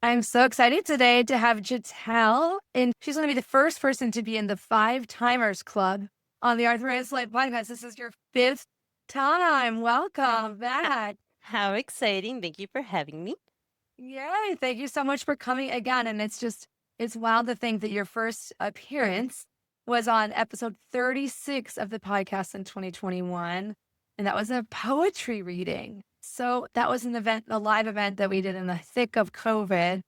I'm so excited today to have Gittel, and she's going to be the first person to be in the Five Timers Club on the Arthritis Life podcast. This is your fifth time. Welcome back. How exciting. Thank you for having me. Yay. Thank you so much for coming again. And it's wild to think that your first appearance was on episode 36 of the podcast in 2021. And that was a poetry reading. So that was a live event that we did in the thick of COVID.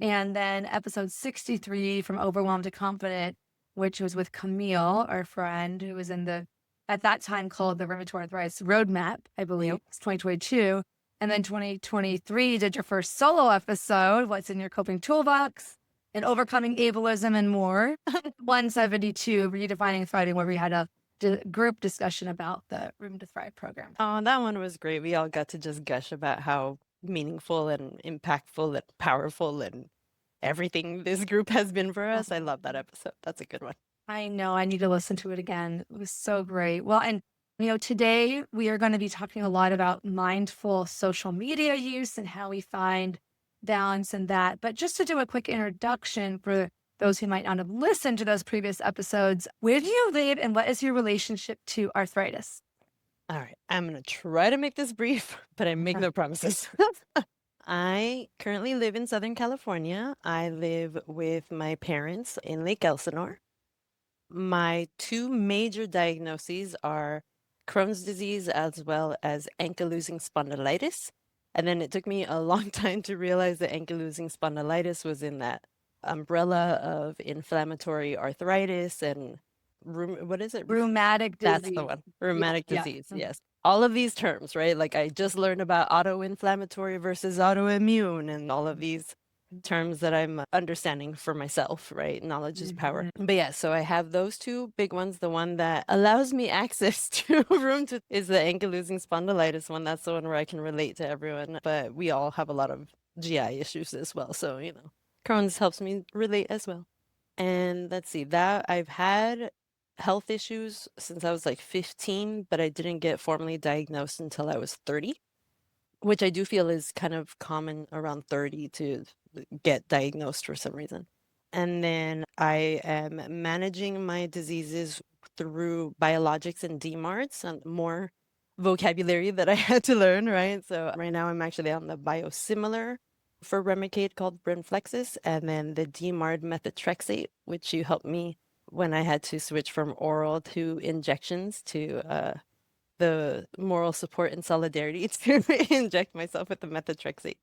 And then episode 63 from Overwhelmed to Confident, which was with Camille, our friend, who was at that time called the Rheumatoid Arthritis Roadmap, I believe. It's 2022. And then 2023 did your first solo episode, What's in Your Coping Toolbox, and Overcoming Ableism and More. 172, Redefining Thriving, where we had a group discussion about the Rheum To Thrive program. Oh, that one was great. We all got to just gush about how meaningful and impactful and powerful and everything this group has been for us. I love that episode. That's a good one. I know. I need to listen to it again. It was so great. Well, and today we are going to be talking a lot about mindful social media use and how we find balance in that. But just to do a quick introduction for those who might not have listened to those previous episodes, where do you live and what is your relationship to arthritis? All right. I'm going to try to make this brief, but I make no promises. I currently live in Southern California. I live with my parents in Lake Elsinore. My two major diagnoses are Crohn's disease as well as ankylosing spondylitis. And then it took me a long time to realize that ankylosing spondylitis was in that umbrella of inflammatory arthritis and what is it? Rheumatic disease. That's the one. Rheumatic Yeah. disease. Yes. All of these terms, right? Like I just learned about autoinflammatory versus autoimmune and all of these terms that I'm understanding for myself, right? Knowledge is power. But yeah, so I have those two big ones. The one that allows me access to Rheum to is the ankylosing spondylitis one. That's the one where I can relate to everyone. But we all have a lot of GI issues as well. So, Crohn's helps me relate as well. And let's see, that I've had health issues since I was like 15, but I didn't get formally diagnosed until I was 30, which I do feel is kind of common around 30 to get diagnosed for some reason. And then I am managing my diseases through biologics and DMARDs and more vocabulary that I had to learn, right? So right now I'm actually on the biosimilar for Remicade called Brenflexis, and then the DMARD methotrexate, which you helped me when I had to switch from oral to injections to the moral support and solidarity to inject myself with the methotrexate.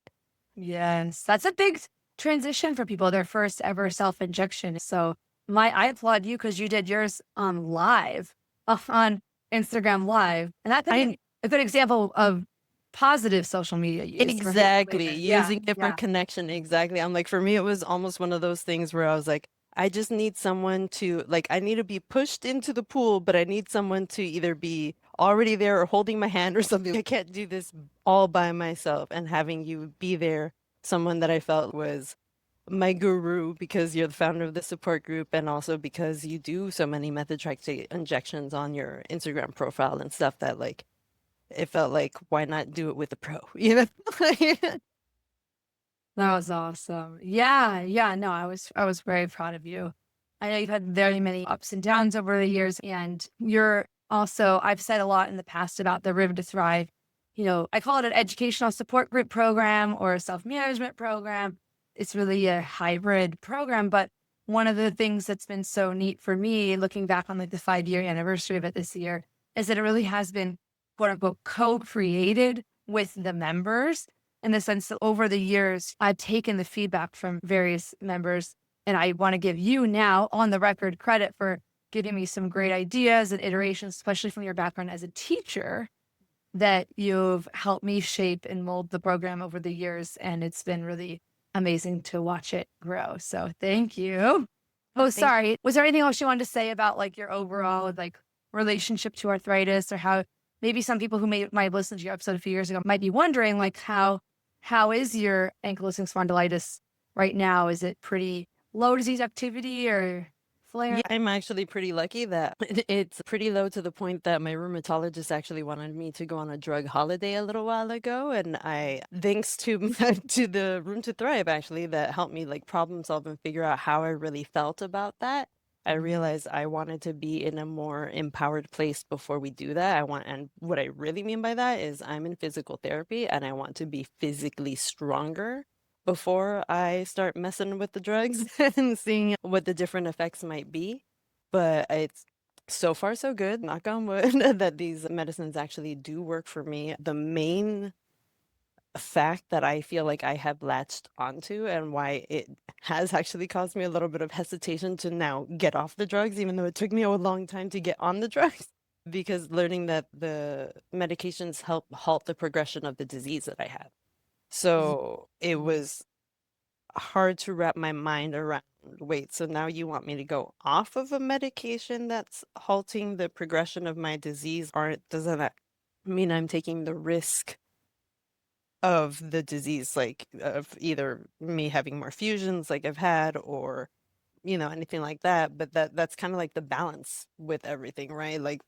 Yes, that's a big transition for people, their first ever self-injection. So I applaud you because you did yours live on Instagram Live. And that's a good example of positive social media use. Exactly. Using it for connection. Exactly. I'm like, for me, it was almost one of those things where I was like, I just need someone to, like, I need to be pushed into the pool, but I need someone to either be already there or holding my hand or something. I can't do this all by myself. And having you be there, someone that I felt was my guru because you're the founder of the support group and also because you do so many methotrexate injections on your Instagram profile and stuff that, like, it felt like, why not do it with a pro, That was awesome. Yeah. No, I was very proud of you. I know you've had very many ups and downs over the years, and you're also, I've said a lot in the past about the Rheum To Thrive. I call it an educational support group program or a self-management program. It's really a hybrid program, but one of the things that's been so neat for me, looking back on like the 5-year anniversary of it this year, is that it really has been quote unquote co-created with the members, in the sense that over the years, I've taken the feedback from various members, and I want to give you now on the record credit for giving me some great ideas and iterations, especially from your background as a teacher, that you've helped me shape and mold the program over the years. And it's been really amazing to watch it grow. So thank you. Oh, sorry. Was there anything else you wanted to say about like your overall like relationship to arthritis, or how maybe some people who might have listened to your episode a few years ago might be wondering like how is your ankylosing spondylitis right now? Is it pretty low disease activity or flare? Yeah, I'm actually pretty lucky that it's pretty low to the point that my rheumatologist actually wanted me to go on a drug holiday a little while ago. And thanks to to the Room to Thrive, actually, that helped me like problem solve and figure out how I really felt about that. I realized I wanted to be in a more empowered place before we do that. And what I really mean by that is I'm in physical therapy and I want to be physically stronger before I start messing with the drugs and seeing what the different effects might be. But it's so far so good, knock on wood, that these medicines actually do work for me. The main fact that I feel like I have latched onto and why it has actually caused me a little bit of hesitation to now get off the drugs, even though it took me a long time to get on the drugs, because learning that the medications help halt the progression of the disease that I had. So it was hard to wrap my mind around. Wait, so now you want me to go off of a medication that's halting the progression of my disease? Or doesn't that mean I'm taking the risk of the disease, like of either me having more fusions like I've had, or anything like that? But that's kind of like the balance with everything, right? Like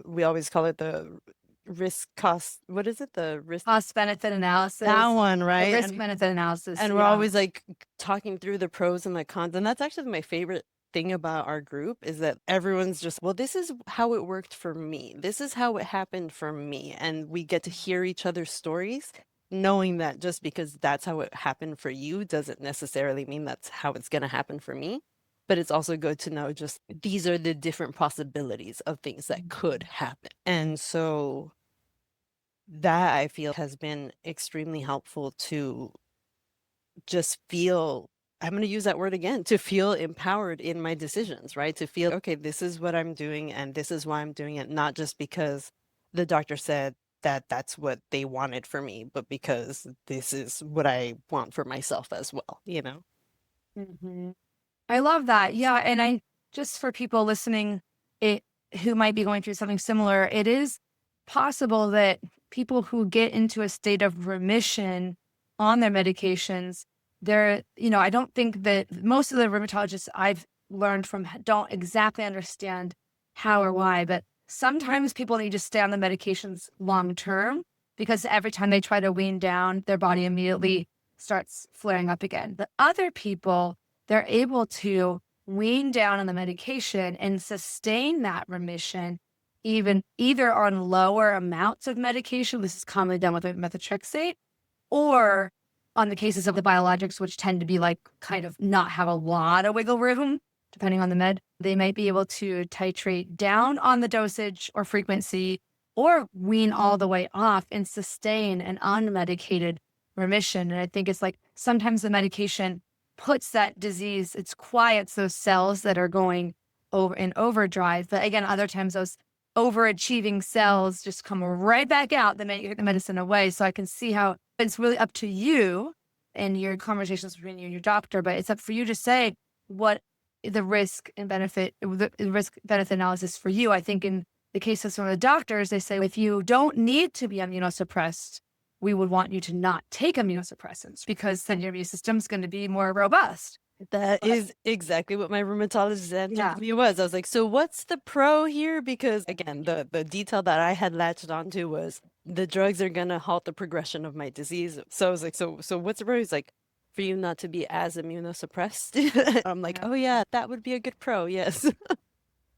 we always call it the risk cost, what is it? The risk, Cost benefit that analysis, one, the right? risk benefit analysis. And we're Yeah. always like talking through the pros and the cons. And that's actually my favorite thing about our group, is that everyone's just, well, this is how it worked for me. This is how it happened for me. And we get to hear each other's stories, knowing that just because that's how it happened for you doesn't necessarily mean that's how it's going to happen for me. But it's also good to know just these are the different possibilities of things that could happen. And so that I feel has been extremely helpful to just feel, I'm going to use that word again, to feel empowered in my decisions, right? To feel, okay, this is what I'm doing and this is why I'm doing it, not just because the doctor said that that's what they wanted for me, but because this is what I want for myself as well, you know? Mhm. I love that. Yeah. And just for people listening, it who might be going through something similar, it is possible that people who get into a state of remission on their medications, I don't think that most of the rheumatologists I've learned from don't exactly understand how or why, but sometimes people need to stay on the medications long term because every time they try to wean down, their body immediately starts flaring up again. But other people, they're able to wean down on the medication and sustain that remission, even either on lower amounts of medication. This is commonly done with methotrexate, or on the cases of the biologics, which tend to be like kind of not have a lot of wiggle room, depending on the med, they might be able to titrate down on the dosage or frequency or wean all the way off and sustain an unmedicated remission. And I think it's like sometimes the medication puts that disease, it quiets those cells that are going over in overdrive. But again, other times those overachieving cells just come right back out the minute you take the medicine away. So I can see how it's really up to you and your conversations between you and your doctor, but it's up for you to say what the risk and benefit, the risk benefit analysis for you. I think in the case of some of the doctors, they say if you don't need to be immunosuppressed, we would want you to not take immunosuppressants because then your immune system's going to be more robust. That But is exactly what my rheumatologist answered yeah, to me was. I was like, so what's the pro here? Because again, the detail that I had latched onto was the drugs are gonna halt the progression of my disease. So I was like, so what's the pro? He's like, for you not to be as immunosuppressed. I'm like, yeah, oh yeah, that would be a good pro, yes.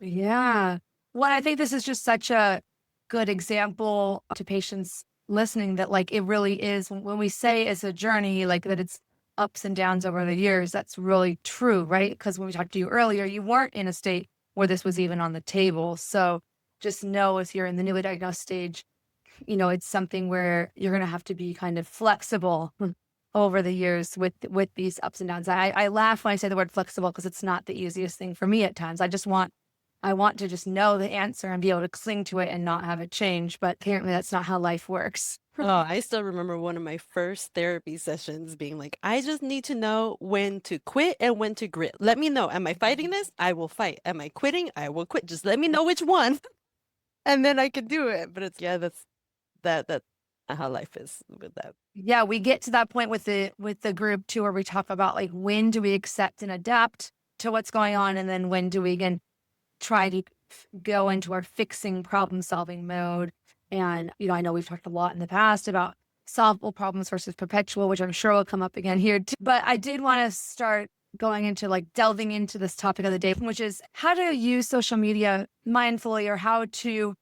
yeah. Well, I think this is just such a good example to patients listening that like it really is when we say it's a journey, like that it's ups and downs over the years, that's really true, right? Because when we talked to you earlier, you weren't in a state where this was even on the table. So just know if you're in the newly diagnosed stage, it's something where you're going to have to be kind of flexible over the years with these ups and downs. I laugh when I say the word flexible because it's not the easiest thing for me at times. I want to just know the answer and be able to cling to it and not have it change. But apparently that's not how life works. Oh, I still remember one of my first therapy sessions being like, I just need to know when to quit and when to grit. Let me know. Am I fighting this? I will fight. Am I quitting? I will quit. Just let me know which one. And then I could do it. But it's, yeah, that's not how life is with that. Yeah, we get to that point with the group too, where we talk about like when do we accept and adapt to what's going on, and then when do we again try to go into our fixing problem solving mode. And, I know we've talked a lot in the past about solvable problems versus perpetual, which I'm sure will come up again here too. But I did want to start going into like delving into this topic of the day, which is how to use social media mindfully, or how to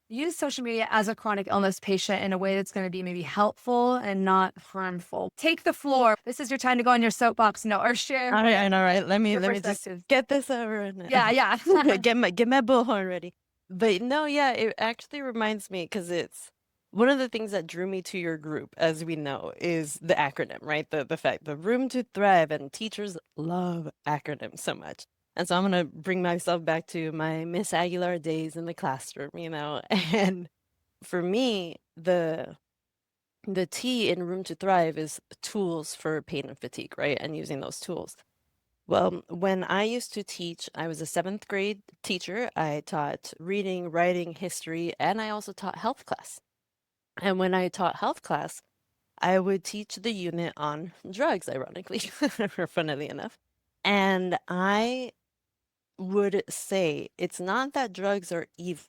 use social media as a chronic illness patient in a way that's going to be maybe helpful and not harmful. Take the floor. This is your time to go on your soapbox, or share All right, I know, right? Let me your just perspectives. get this over and Yeah. get my bullhorn ready. But no, yeah, it actually reminds me because it's one of the things that drew me to your group, as we know, is the acronym, right? The fact the Rheum To Thrive, and teachers love acronyms so much. And so I'm gonna bring myself back to my Miss Aguilar days in the classroom, and for me, the T in Rheum To Thrive is tools for pain and fatigue, right? And using those tools. Well, when I used to teach, I was a 7th grade teacher. I taught reading, writing, history, and I also taught health class. And when I taught health class, I would teach the unit on drugs, ironically, or funnily enough. And I would say it's not that drugs are evil.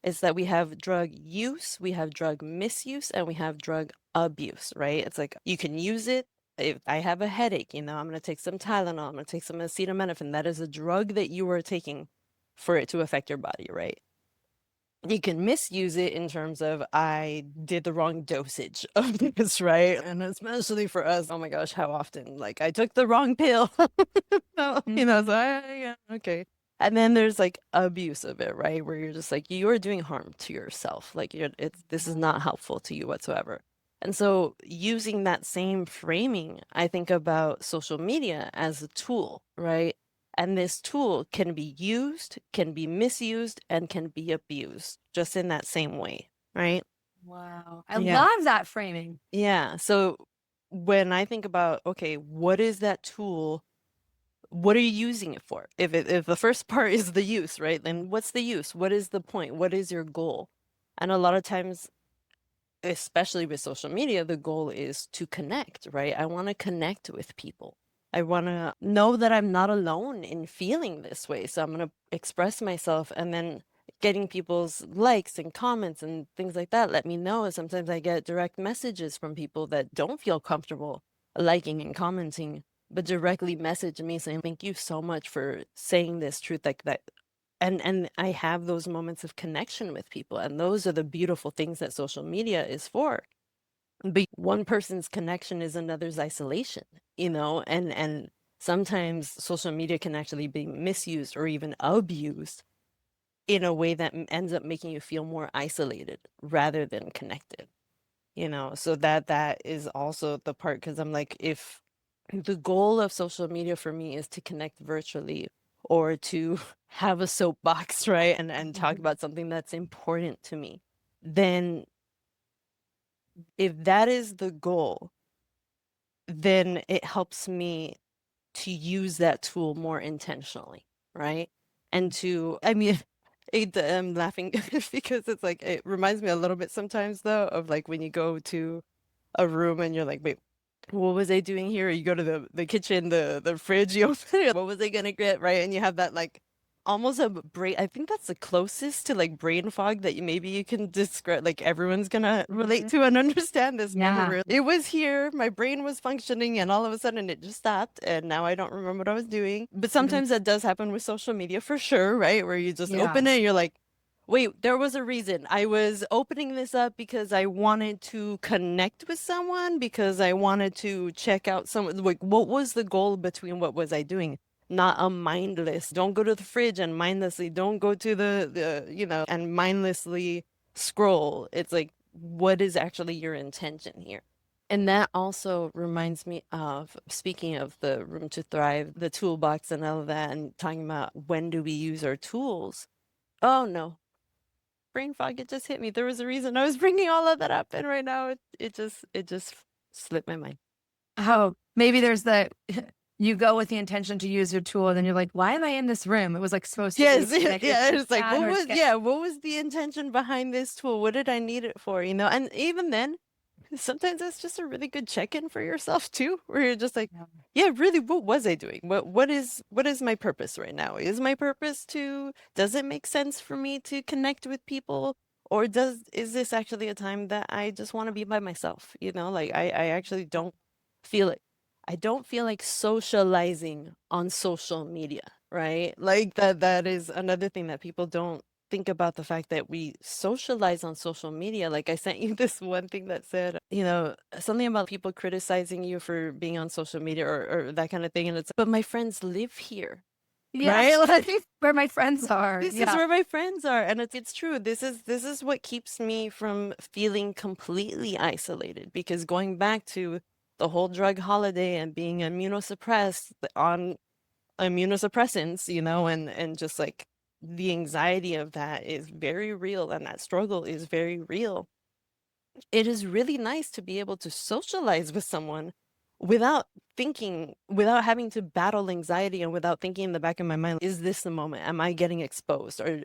It's that we have drug use, we have drug misuse, and we have drug abuse, right? It's like you can use it. If I have a headache, I'm going to take some Tylenol, I'm going to take some acetaminophen. That is a drug that you are taking for it to affect your body, right? You can misuse it in terms of I did the wrong dosage of this, right? And especially for us, oh my gosh, how often? Like I took the wrong pill. So, yeah, okay. And then there's like abuse of it, right? Where you're just like, you're doing harm to yourself. Like this is not helpful to you whatsoever. And so using that same framing, I think about social media as a tool, right? And this tool can be used, can be misused, and can be abused just in that same way, right? Wow. I Yeah. love that framing. Yeah. So when I think about, okay, what is that tool? What are you using it for? If the first part is the use, right? Then what's the use? What is the point? What is your goal? And a lot of times, especially with social media, the goal is to connect, right? I want to connect with people. I want to know that I'm not alone in feeling this way. So I'm going to express myself, and then getting people's likes and comments and things like that let me know. Sometimes I get direct messages from people that don't feel comfortable liking and commenting, but directly message me saying, thank you so much for saying this truth like that. And I have those moments of connection with people, and those are the beautiful things that social media is for. But one person's connection is another's isolation, and sometimes social media can actually be misused or even abused in a way that ends up making you feel more isolated rather than connected. So that is also the part, because I'm like, if the goal of social media for me is to connect virtually or to have a soapbox, right? And talk about something that's important to me, then if that is the goal, then it helps me to use that tool more intentionally, right? And I mean, I'm laughing because it's like, it reminds me a little bit sometimes though of like when you go to a room and you're like, wait, what was I doing here? You go to the kitchen, the fridge, you open it, what was I gonna get, right? And you have that like almost a brain. I think that's the closest to like brain fog that maybe you can describe. Like everyone's gonna relate to and understand this moment. Where it was here, my brain was functioning, and all of a sudden it just stopped, and now I don't remember what I was doing. But sometimes that does happen with social media for sure, right? Where you just open it, and you're like, wait, there was a reason. I was opening this up because I wanted to connect with someone, because I wanted to check out someone. Like, what was the goal between what was I doing? Not a mindless, don't go to the fridge and mindlessly, don't go to and mindlessly scroll. It's like, what is actually your intention here? And that also reminds me of, speaking of the Room to Thrive, the toolbox and all of that, and talking about when do we use our tools. Oh no, brain fog, it just hit me. There was a reason I was bringing all of that up, and right now it just slipped my mind. Oh, maybe there's you go with the intention to use your tool, and then you're like, why am I in this room? It was like supposed to Yes, be yeah, it's like, sad or what was the intention behind this tool? What did I need it for? And even then, sometimes that's just a really good check-in for yourself too, where you're just like, Yeah. yeah, really, what was I doing? What is my purpose right now? Is my purpose does it make sense for me to connect with people? Or is this actually a time that I just want to be by myself? Like I actually don't feel it. I don't feel like socializing on social media, right? Like that is another thing that people don't think about, the fact that we socialize on social media. Like I sent you this one thing that said, something about people criticizing you for being on social media, or that kind of thing. And it's, but my friends live here, Yeah. right? Like, Where my friends are. this is Yeah. where my friends are. And it's true. This is what keeps me from feeling completely isolated, because going back to the whole drug holiday and being immunosuppressed on immunosuppressants, and just like the anxiety of that is very real, and that struggle is very real. It is really nice to be able to socialize with someone without having to battle anxiety, and without thinking in the back of my mind, is this the moment? Am I getting exposed? Or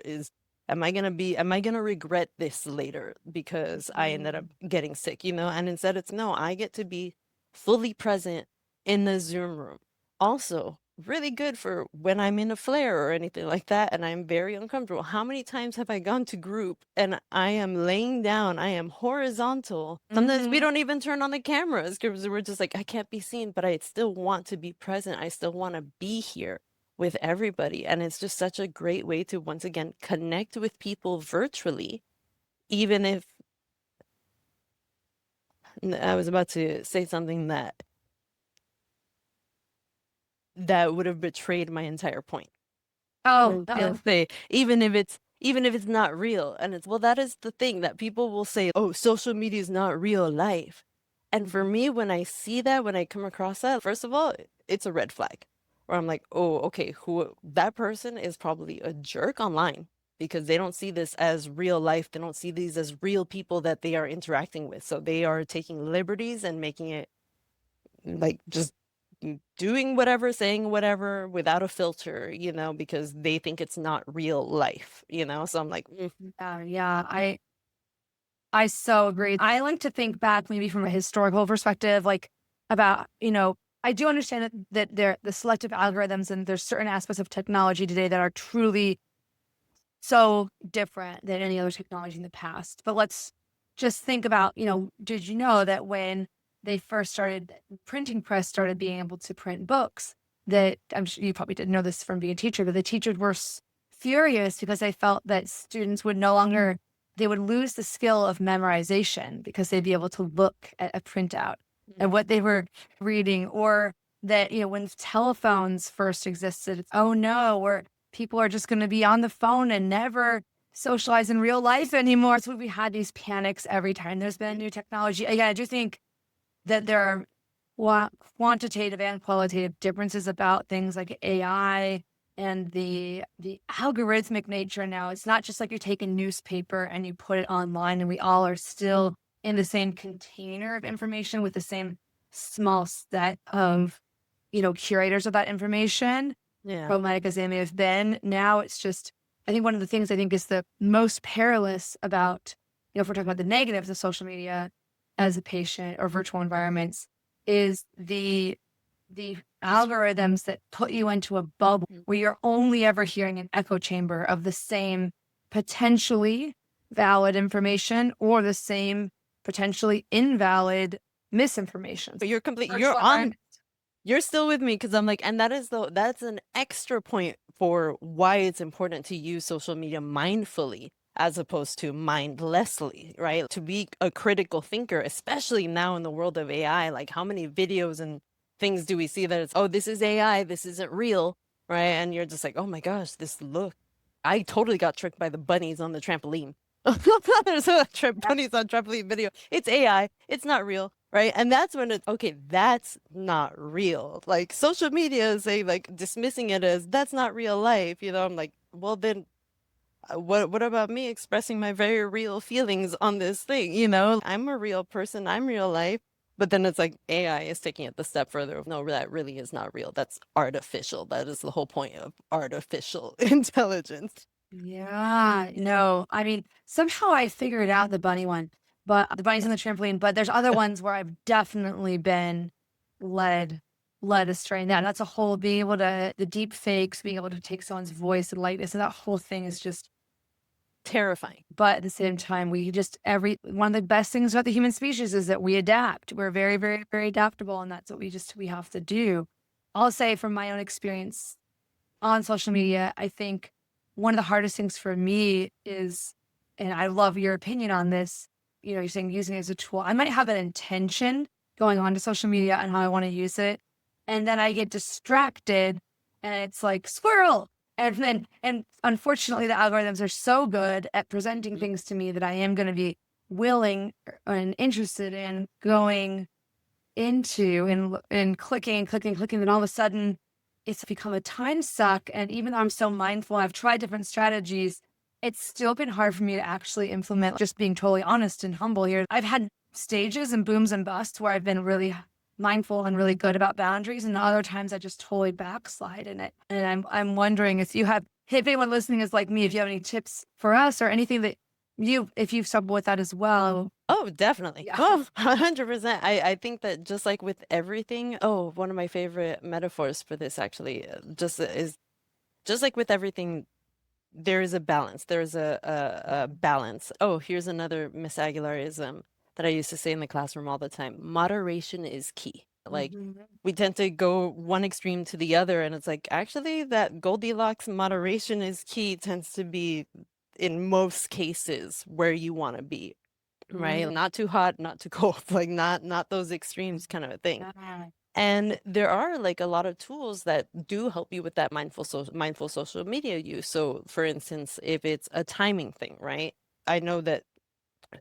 am I gonna regret this later because I ended up Mhm. getting sick, And instead it's, no, I get to be fully present in the Zoom room. Also, really good for when I'm in a flare or anything like that and I'm very uncomfortable. How many times have I gone to group and I am laying down, I am horizontal. Sometimes we Mhm. don't even turn on the cameras because we're just like, I can't be seen, but I still want to be present. I still want to be here with everybody. And it's just such a great way to once again connect with people virtually, even if I was about to say something that would have betrayed my entire point. Oh, Like, they'll say, even if it's not real, and it's, well, that is the thing that people will say, oh, social media is not real life. And for Mhm. me, when I see that, when I come across that, first of all, it's a red flag, where I'm like, oh, okay, who that person is probably a jerk online, because they don't see this as real life. They don't see these as real people that they are interacting with. So they are taking liberties and making it like just doing whatever, saying whatever without a filter, because they think it's not real life. So I'm like, Yeah, yeah. I so agree. I like to think back maybe from a historical perspective, like about, I do understand that there the selective algorithms and there's certain aspects of technology today that are truly so different than any other technology in the past. But let's just think about, did you know that when they first started, printing press started being able to print books, that I'm sure you probably didn't know this from being a teacher, but the teachers were furious because they felt that students would no longer, they would lose the skill of memorization because they'd be able to look at a printout and what they were reading. Or that, when telephones first existed, oh no, we're people are just going to be on the phone and never socialize in real life anymore. So we had these panics every time there's been new technology. Again, I do think that there are quantitative and qualitative differences about things like AI and the algorithmic nature now. It's not just like you're taking newspaper and you put it online and we all are still in the same container of information with the same small set of, curators of that information, yeah. problematic as they may have been. Now it's just, I think one of the things I think is the most perilous about, if we're talking about the negatives of social media as a patient or virtual environments, is the algorithms that put you into a bubble Mm. where you're only ever hearing an echo chamber of the same potentially valid information or the same potentially invalid misinformation. But you're Virtual on, environment. you're still with me, because I'm like, and that's an extra point for why it's important to use social media mindfully as opposed to mindlessly, right? To be a critical thinker, especially now in the world of AI. Like, how many videos and things do we see that it's, oh, this is AI, this isn't real, right? And you're just like, oh my gosh, this look, I totally got tricked by the bunnies on the trampoline. There's a bunnies on trampoline video. It's AI. It's not real, right? And that's when it's, okay, that's not real. Like, social media is like dismissing it as that's not real life. I'm like, well then, what about me expressing my very real feelings on this thing? I'm a real person. I'm real life. But then it's like AI is taking it the step further. No, that really is not real. That's artificial. That is the whole point of artificial intelligence. Yeah, no, I mean, somehow I figured out the bunny one, but the bunnies on the trampoline. But there's other ones where I've definitely been led astray. And that's a whole being able to the deep fakes, being able to take someone's voice and likeness, and that whole thing is just Terrifying. but at the same time, we just every one of the best things about the human species is that we adapt. We're very, very, very adaptable, and that's what we have to do. I'll say from my own experience on social media, I think one of the hardest things for me is, and I love your opinion on this, you're saying using it as a tool. I might have an intention going on to social media and how I want to use it. And then I get distracted and it's like squirrel. And unfortunately the algorithms are so good at presenting things to me that I am going to be willing and interested in going into and clicking. Then all of a sudden it's become a time suck. And even though I'm so mindful, I've tried different strategies. It's still been hard for me to actually implement, just being totally honest and humble here. I've had stages and booms and busts where I've been really mindful and really good about boundaries. And other times I just totally backslide in it. And I'm wondering if anyone listening is like me, if you have any tips for us or anything that if you've struggled with that as well. Oh, definitely. Yeah. Oh, 100%. I think that just like with everything, one of my favorite metaphors for this actually is just like with everything, there is a balance. There's a balance. Oh, here's another Miss Aguilarism that I used to say in the classroom all the time. Moderation is key. Like we tend to go one extreme to the other, and it's like actually that Goldilocks moderation is key tends to be in most cases where you want to be, right? Not too hot, not too cold, like not those extremes kind of a thing. And there are like a lot of tools that do help you with that mindful social media use. So for instance, if it's a timing thing, right? I know that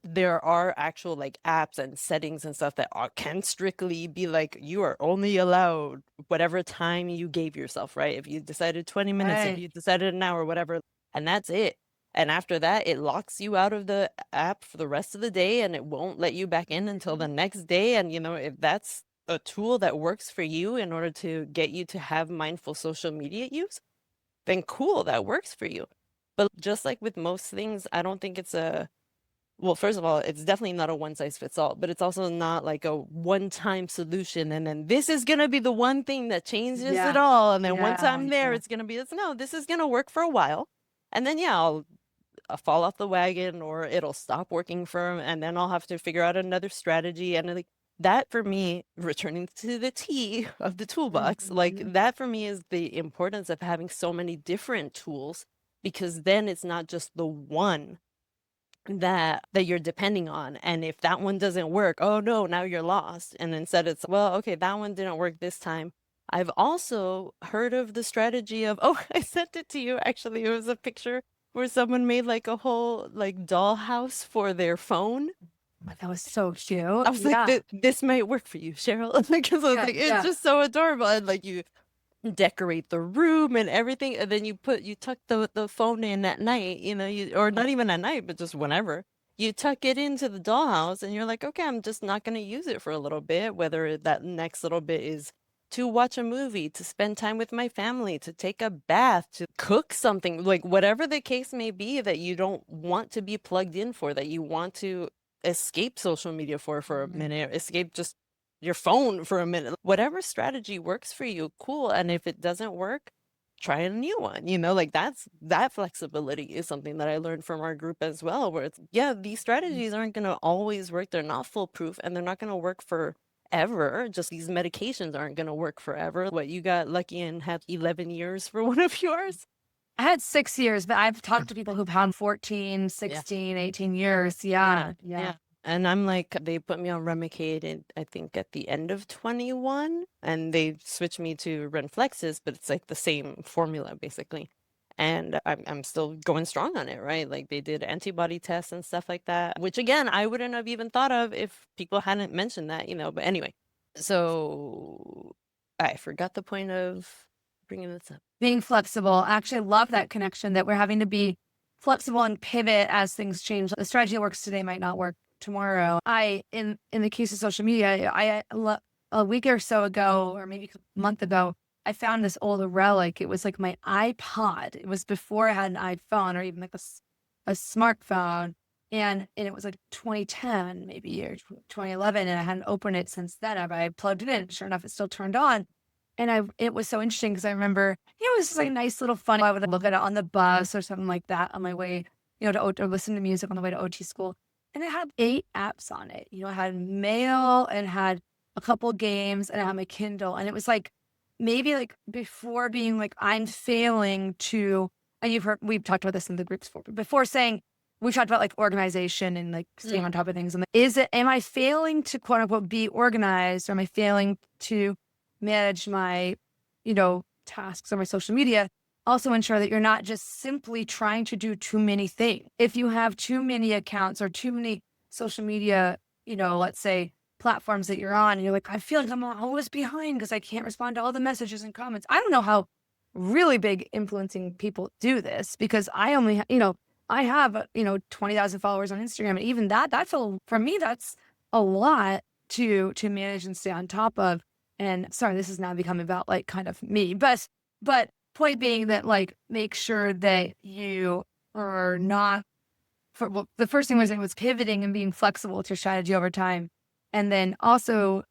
there are actual like apps and settings and stuff that can strictly be like, you are only allowed whatever time you gave yourself, right? If you decided 20 minutes, if you decided an hour, whatever, and that's it. And after that, it locks you out of the app for the rest of the day and it won't let you back in until the next day. And, if that's a tool that works for you in order to get you to have mindful social media use, then cool, that works for you. But just like with most things, I don't think well, first of all, it's definitely not a one size fits all, but it's also not like a one-time solution. And then this is going to be the one thing that changes it all. And then once I'm there, it's going to be this. No, this is going to work for a while. And then, I'll fall off the wagon or it'll stop working and then I'll have to figure out another strategy. And like that for me, returning to the T of the toolbox, like that for me is the importance of having so many different tools, because then it's not just the one that you're depending on. And if that one doesn't work, oh no, now you're lost. And instead it's, well, okay, that one didn't work this time. I've also heard of the strategy of, I sent it to you. Actually, it was a picture where someone made like a whole like dollhouse for their phone. That was so cute. I was like, this might work for you, Cheryl. Because I was like, it's just so adorable. And like you decorate the room and everything, and then you tuck the phone in at night, or not even at night, but just whenever you tuck it into the dollhouse, and you're like, okay, I'm just not going to use it for a little bit, whether that next little bit is to watch a movie, to spend time with my family, to take a bath, to cook something, like whatever the case may be that you don't want to be plugged in for, that you want to escape social media for a minute, escape just your phone for a minute, whatever strategy works for you, cool. And if it doesn't work, try a new one, like that flexibility is something that I learned from our group as well, where it's, these strategies aren't going to always work. They're not foolproof and they're not going to work forever. Just these medications aren't going to work forever. What, you got lucky and had 11 years for one of yours? I had 6 years, but I've talked to people who've had 14, 16, 18 years. Yeah. And I'm like, they put me on Remicade, I think at the end of 21, and they switched me to Renflexes, but it's like the same formula basically. And I'm still going strong on it, right? Like they did antibody tests and stuff like that, which again, I wouldn't have even thought of if people hadn't mentioned that, but anyway. So I forgot the point of bringing this up. Being flexible. Actually, I love that connection that we're having to be flexible and pivot as things change. The strategy that works today might not work tomorrow. In the case of social media, a week or so ago, or maybe a month ago, I found this old relic. It was like my iPod. It was before I had an iPhone or even like a smartphone. And it was like 2010, maybe, or 2011, and I hadn't opened it since then. I plugged it in. Sure enough, it still turned on. And it was so interesting because I remember, it was just like a nice little fun. I would look at it on the bus or something like that on my way, or listen to music on the way to OT school. And it had 8 apps on it. It had mail and had a couple games and I had my Kindle. And it was like maybe like before being like, I'm failing to, and we've talked about this in the groups before saying, we talked about like organization and like staying on top of things. And am I failing to quote unquote be organized, or am I failing to manage my, tasks on my social media? Also ensure that you're not just simply trying to do too many things. If you have too many accounts or too many social media, let's say platforms that you're on, and you're like, I feel like I'm always behind because I can't respond to all the messages and comments. I don't know how really big influencing people do this, because I only, I have, 20,000 followers on Instagram. And even that felt, for me, that's a lot to manage and stay on top of. And sorry, this is now becoming about like kind of me, but point being that like, make sure that you are not, well, the first thing was pivoting and being flexible with your strategy over time. And then also,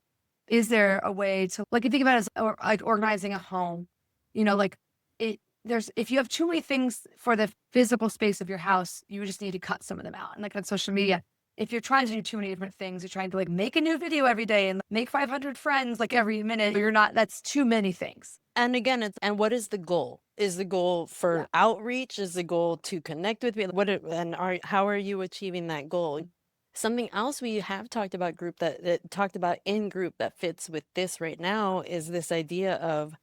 is there a way to, like, if you think about it as like organizing a home, like if you have too many things for the physical space of your house, you just need to cut some of them out. And like on social media, if you're trying to do too many different things, you're trying to like make a new video every day and make 500 friends like every minute, that's too many things. And again, and what is the goal? Is the goal for outreach? Is the goal to connect with people? How are you achieving that goal? Something else we have talked about talked about in group that fits with this right now is this idea of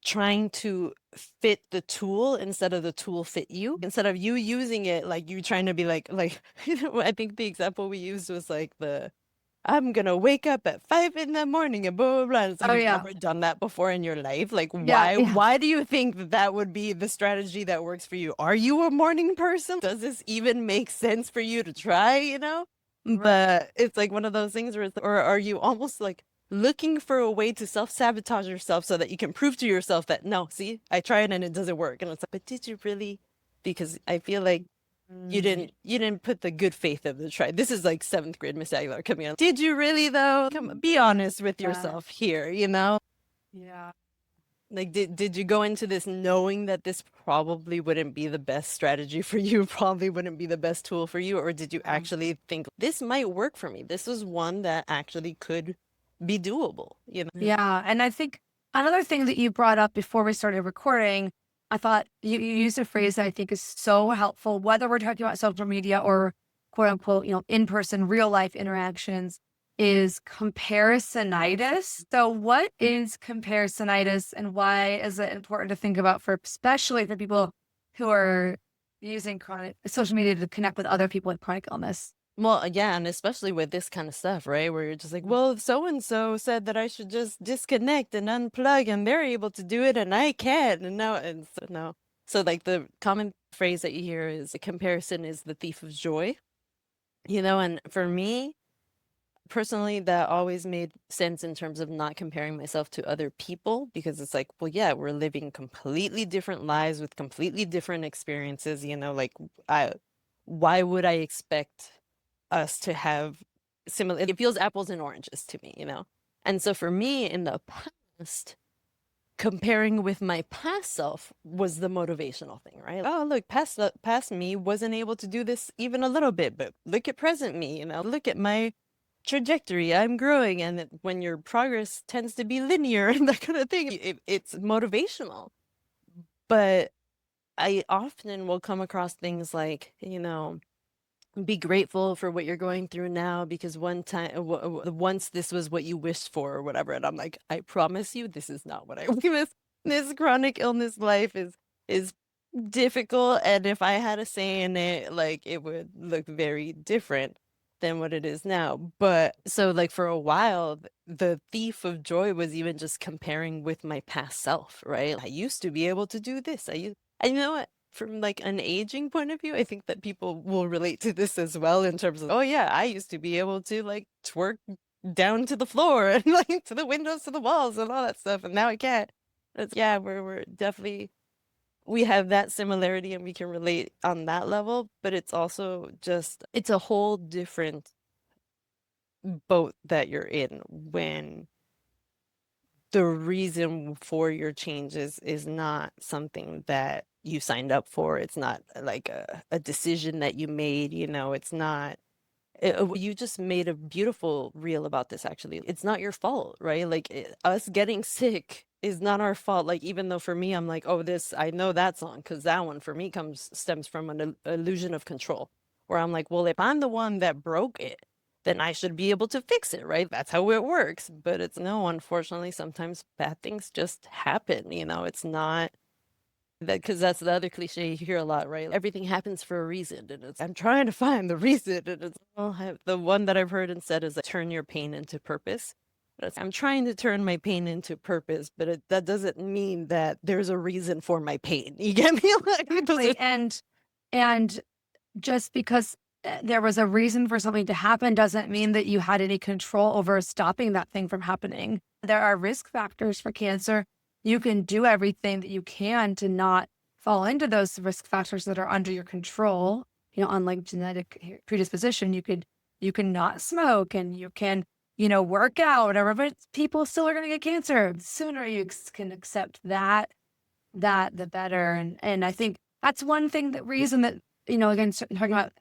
trying to fit the tool instead of the tool fit you. Instead of you using it, like you trying to be like, I think the example we used was like I'm gonna wake up at 5 in the morning and blah, blah, blah. It's like, you've never done that before in your life. Like, why do you think that would be the strategy that works for you? Are you a morning person? Does this even make sense for you to try, But it's like one of those things or are you almost like looking for a way to self-sabotage yourself so that you can prove to yourself that, no, see, I tried and it doesn't work. And it's like, but did you really? Because I feel like you didn't put the good faith of the try. This is like 7th grade Miss Aguilar coming on. Did you really though? Be honest with yourself here, Yeah. Like, did you go into this knowing that this probably wouldn't be the best strategy for you, probably wouldn't be the best tool for you? Or did you actually think this might work for me? This is one that actually could be doable, Yeah. And I think another thing that you brought up before we started recording, I thought you used a phrase that I think is so helpful, whether we're talking about social media or quote unquote, in-person real life interactions, is comparisonitis. So what is comparisonitis and why is it important to think about especially for people who are using chronic social media to connect with other people with chronic illness? Well, yeah, and especially with this kind of stuff, right? Where you're just like, well, so and so said that I should just disconnect and unplug, and they're able to do it, and I can't. And no. So, like, the common phrase that you hear is comparison is the thief of joy, and for me, personally, that always made sense in terms of not comparing myself to other people, because it's like, well, yeah, we're living completely different lives with completely different experiences, like, why would I expect us to have similar? It feels apples and oranges to me, And so for me in the past, comparing with my past self was the motivational thing, right? Oh, look, past me wasn't able to do this even a little bit, but look at present me, look at my trajectory, I'm growing. And when your progress tends to be linear and that kind of thing, it's motivational. But I often will come across things like, be grateful for what you're going through now because one time once this was what you wished for or whatever. And I'm like, I promise you this is not what I this chronic illness life is difficult, and if I had a say in it, like, it would look very different than what it is now. But so, like, for a while, the thief of joy was even just comparing with my past self, right? I used to be able to do this. I know what, from like an aging point of view, I think that people will relate to this as well in terms of, oh yeah, I used to be able to like twerk down to the floor and like to the windows, to the walls and all that stuff, and now I can't. Yeah, we're definitely we have that similarity and we can relate on that level, but it's also just, it's a whole different boat that you're in when the reason for your changes is not something that you signed up for. It's not like a decision that you made, you know, it's not you just made a beautiful reel about this, actually. It's not your fault, right? Like us getting sick is not our fault. Like, even though for me, I'm like, oh, this, I know that song because that one for me stems from an illusion of control, where I'm like, well, if I'm the one that broke it, then I should be able to fix it, right? That's how it works. But it's no, unfortunately, sometimes bad things just happen, you know, it's not that, because that's the other cliche you hear a lot, right? Everything happens for a reason, and it's I'm trying to find the reason, and it's well, the one that I've heard instead is like, turn your pain into purpose. I'm trying to turn my pain into purpose, but that doesn't mean that there's a reason for my pain. You get me? Like, Exactly. And just because there was a reason for something to happen doesn't mean that you had any control over stopping that thing from happening. There are risk factors for cancer. You can do everything that you can to not fall into those risk factors that are under your control. You know, unlike genetic predisposition, you can not smoke and you can, you know, work out, whatever, but people still are going to get cancer. The sooner you can accept that, the better. And I think that's one thing, that reason that, you know, again, talking about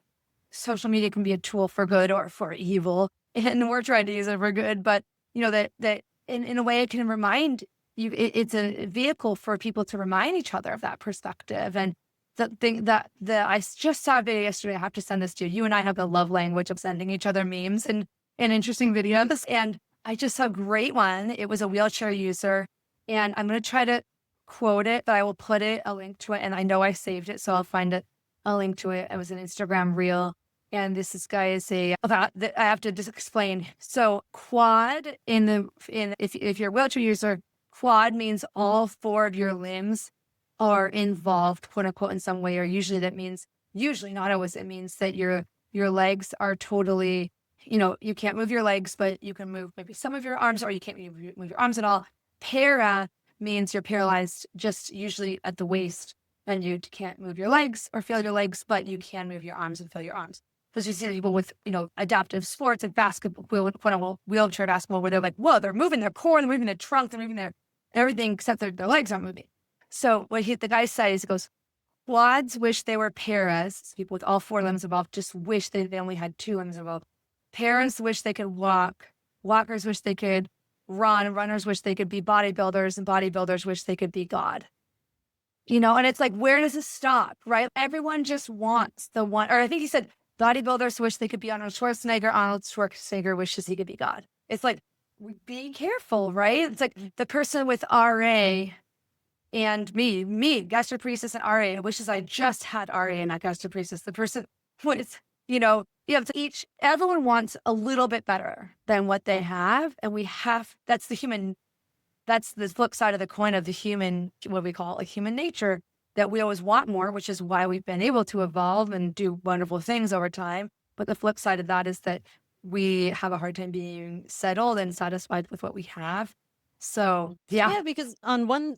social media can be a tool for good or for evil, and we're trying to use it for good, but you know, that in a way it can remind you, it's a vehicle for people to remind each other of that perspective. And the thing that I just saw a video yesterday, I have to send this to you. You and I have the love language of sending each other memes and interesting videos. And I just saw a great one. It was a wheelchair user, and I'm going to try to quote it, but I will put a link to it. And I know I saved it, so I'll find a link to it. It was an Instagram reel. And this guy is about I have to just explain. So quad if you're a wheelchair user, quad means all four of your limbs are involved, quote unquote, in some way, or usually that means, usually not always, it means that your legs are totally, you know, you can't move your legs, but you can move maybe some of your arms, or you can't move your arms at all. Para means you're paralyzed just usually at the waist, and you can't move your legs or feel your legs, but you can move your arms and feel your arms. Because you see people with, you know, adaptive sports like basketball, quote unquote, wheelchair basketball, where they're like, whoa, they're moving their core, they're moving their trunk, they're moving their everything except their legs aren't moving. So what the guy says, he goes, quads wish they were paras. People with all four limbs involved just wish they only had two limbs involved. Paras wish they could walk. Walkers wish they could run. Runners wish they could be bodybuilders, and bodybuilders wish they could be God. You know, and it's like, where does this stop, right? Everyone just wants the one, or I think he said, bodybuilders wish they could be Arnold Schwarzenegger. Arnold Schwarzenegger wishes he could be God. It's like, be careful, right? It's like the person with RA and me, gastroparesis and RA, wishes I just had RA and not gastroparesis. The person with, you know, everyone wants a little bit better than what they have. And that's the flip side of the coin of the human, what we call like human nature, that we always want more, which is why we've been able to evolve and do wonderful things over time. But the flip side of that is that we have a hard time being settled and satisfied with what we have. So, yeah. Yeah, because on one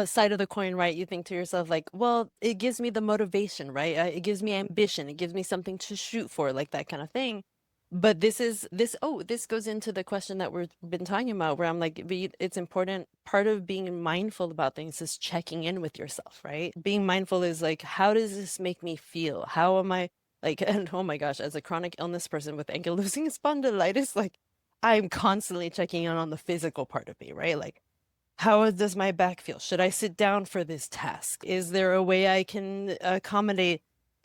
side of the coin, right, you think to yourself, like, well, it gives me the motivation, right? It gives me ambition. It gives me something to shoot for, like that kind of thing. But this goes into the question that we've been talking about, where I'm like, it's important. Part of being mindful about things is checking in with yourself, right? Being mindful is like, how does this make me feel? How am I like, and oh my gosh, as a chronic illness person with ankylosing spondylitis, like I'm constantly checking in on the physical part of me, right? Like, how does my back feel? Should I sit down for this task? Is there a way I can accommodate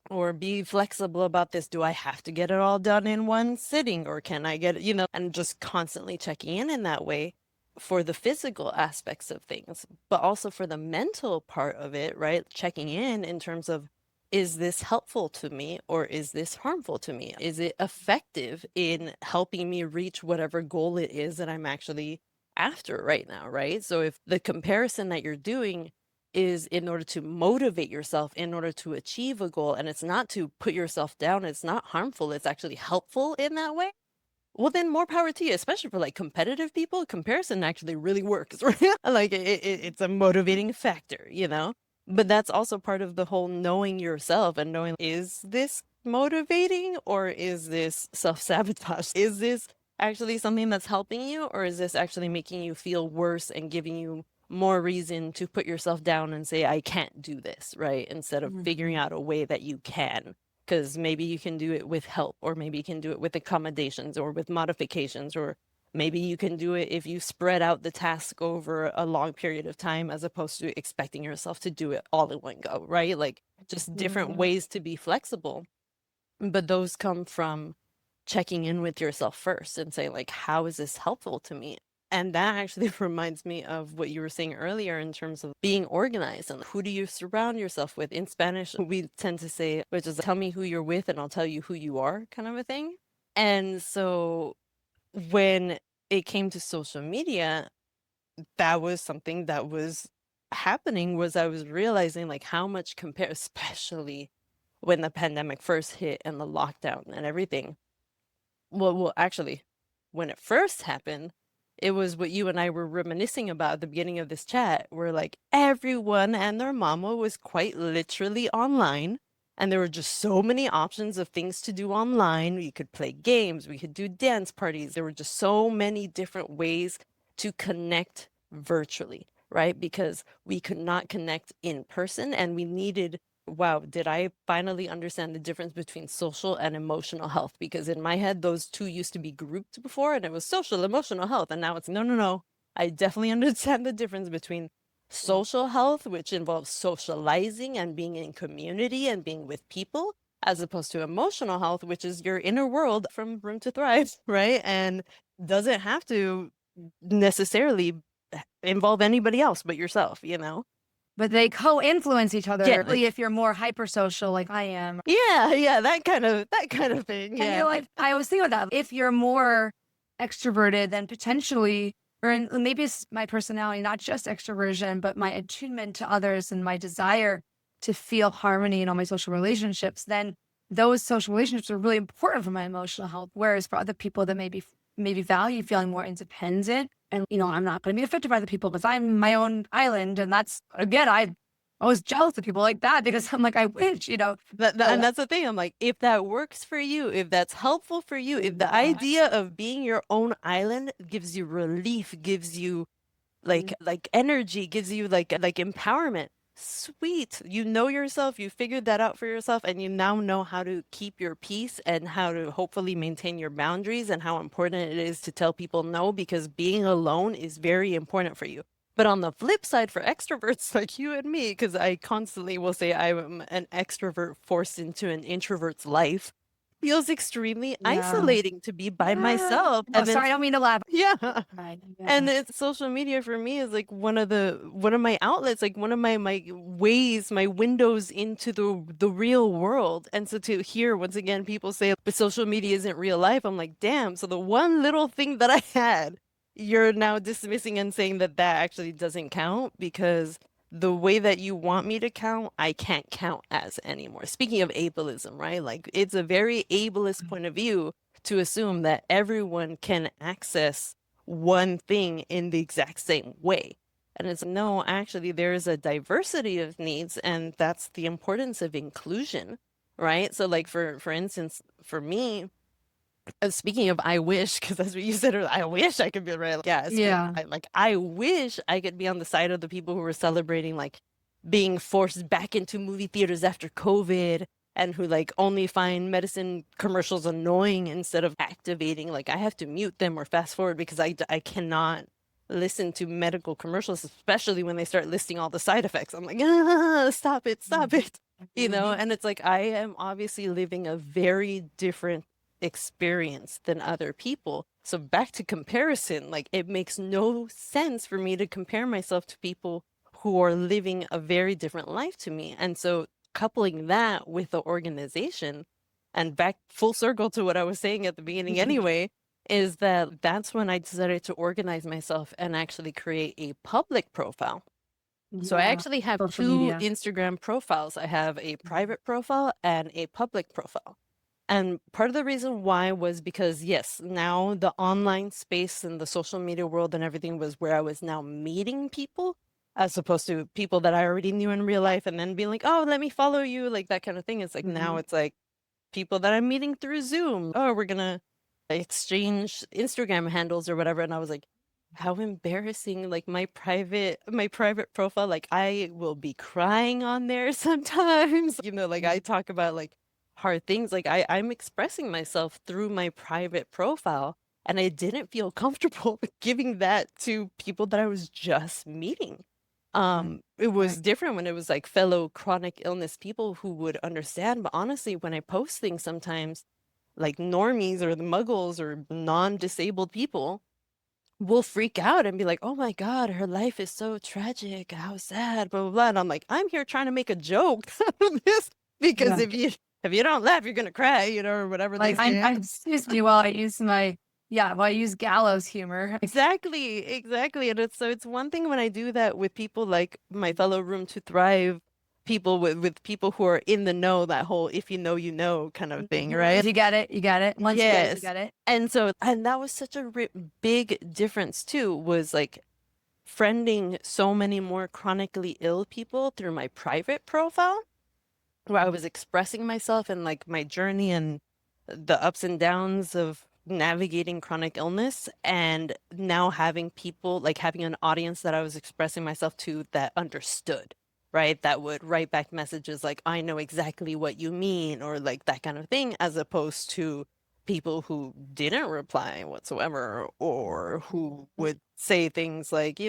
or be flexible about this? Do I have to get it all done in one sitting, or can I get it, you know, and just constantly checking in that way for the physical aspects of things, but also for the mental part of it, right? Checking in terms of, is this helpful to me or is this harmful to me? Is it effective in helping me reach whatever goal it is that I'm actually after right now, right? So if the comparison that you're doing is in order to motivate yourself, in order to achieve a goal, and it's not to put yourself down, it's not harmful, it's actually helpful in that way, well, then more power to you, especially for like competitive people. Comparison actually really works, right? Like it's a motivating factor, you know? But that's also part of the whole knowing yourself and knowing, is this motivating or is this self-sabotage? Is this actually something that's helping you, or is this actually making you feel worse and giving you more reason to put yourself down and say, I can't do this, right? Instead of figuring Mhm. out a way that you can. Because maybe you can do it with help, or maybe you can do it with accommodations or with modifications, or maybe you can do it if you spread out the task over a long period of time as opposed to expecting yourself to do it all in one go, right? Like just different Yeah. ways to be flexible. But those come from checking in with yourself first and say, like, how is this helpful to me? And that actually reminds me of what you were saying earlier in terms of being organized and who do you surround yourself with. In Spanish, we tend to say, which is tell me who you're with and I'll tell you who you are, kind of a thing. And so when it came to social media, that was something that was happening, was I was realizing like how much compare, especially when the pandemic first hit and the lockdown and everything. Well, actually, when it first happened, it was what you and I were reminiscing about at the beginning of this chat, where like everyone and their mama was quite literally online. And there were just so many options of things to do online. We could play games, we could do dance parties. There were just so many different ways to connect virtually, right? Because we could not connect in person and we needed, wow, did I finally understand the difference between social and emotional health? Because in my head, those two used to be grouped before and it was social, emotional health. And now it's no, no, no. I definitely understand the difference between social health, which involves socializing and being in community and being with people, as opposed to emotional health, which is your inner world from Room to Thrive, right? And doesn't have to necessarily involve anybody else but yourself, you know? But they co-influence each Yeah. other. If you're more hypersocial like I am, Yeah, that kind of thing. and Yeah. you're like, I was thinking about that. If you're more extroverted, then potentially, maybe it's my personality, not just extroversion, but my attunement to others and my desire to feel harmony in all my social relationships, then those social relationships are really important for my emotional health. Whereas for other people that maybe value feeling more independent and I'm not going to be affected by the people because I'm my own island. And that's again, I was jealous of people like that because I'm like, I wish. And So that's the thing. I'm like, if that works for you, if that's helpful for you, if the yeah. idea of being your own island gives you relief, gives you like energy, gives you like empowerment. Sweet. You know yourself, you figured that out for yourself, and you now know how to keep your peace and how to hopefully maintain your boundaries and how important it is to tell people no, because being alone is very important for you. But on the flip side, for extroverts like you and me, because I constantly will say I'm an extrovert forced into an introvert's life, feels extremely Yeah. isolating to be by Yeah. myself. Oh, And then, sorry, I don't mean to laugh. yeah. Right. And Yeah. it's social media for me is like one of my outlets, like one of my ways, my windows into the real world. And so to hear once again people say, but social media isn't real life, I'm like, damn. So the one little thing that I had, you're now dismissing and saying that that actually doesn't count because the way that you want me to count, I can't count as anymore. Speaking of ableism, right? Like it's a very ableist point of view to assume that everyone can access one thing in the exact same way. And it's no, actually, there is a diversity of needs, and that's the importance of inclusion, right? So, like for instance, for me, speaking of I wish, because that's what you said earlier, I wish I could be right. Yeah, Yeah. I wish I could be on the side of the people who were celebrating like being forced back into movie theaters after COVID and who like only find medicine commercials annoying instead of activating. Like I have to mute them or fast forward because I cannot listen to medical commercials, especially when they start listing all the side effects. I'm like, ah, stop it. You know, Mhm. and it's like I am obviously living a very different experience than other people. So back to comparison, like it makes no sense for me to compare myself to people who are living a very different life to me. And so coupling that with the organization and back full circle to what I was saying at the beginning anyway, is that that's when I decided to organize myself and actually create a public profile. So I Yeah. actually have Social two media. Instagram profiles. I have a private profile and a public profile. And part of the reason why was because, yes, now the online space and the social media world and everything was where I was now meeting people. as opposed to people that I already knew in real life and then being like, oh, let me follow you, like that kind of thing. It's like now it's like people that I'm meeting through Zoom. Oh, we're gonna exchange Instagram handles or whatever. And I was like, how embarrassing, like my private profile, like I will be crying on there sometimes. Like I talk about like hard things. Like I'm expressing myself through my private profile. And I didn't feel comfortable giving that to people that I was just meeting. It was different when it was like fellow chronic illness people who would understand. But honestly, when I post things sometimes, like normies or the muggles or non-disabled people will freak out and be like, oh my God, her life is so tragic. How sad, blah, blah, blah. And I'm like, I'm here trying to make a joke out of this because Yeah. if you don't laugh, you're gonna cry, or whatever they Like say. excuse me while I use while I use gallows humor. Exactly. And it's one thing when I do that with people like my fellow Room to Thrive people with people who are in the know, that whole if you know, you know kind of thing, right? If you get it, you get it. Once you get it, you Yes. get it. And that was such a big difference too, was like friending so many more chronically ill people through my private profile where I was expressing myself and like my journey and the ups and downs of navigating chronic illness, and now having people like having an audience that I was expressing myself to that understood, right? That would write back messages like, I know exactly what you mean, or like that kind of thing, as opposed to people who didn't reply whatsoever, or who would say things like,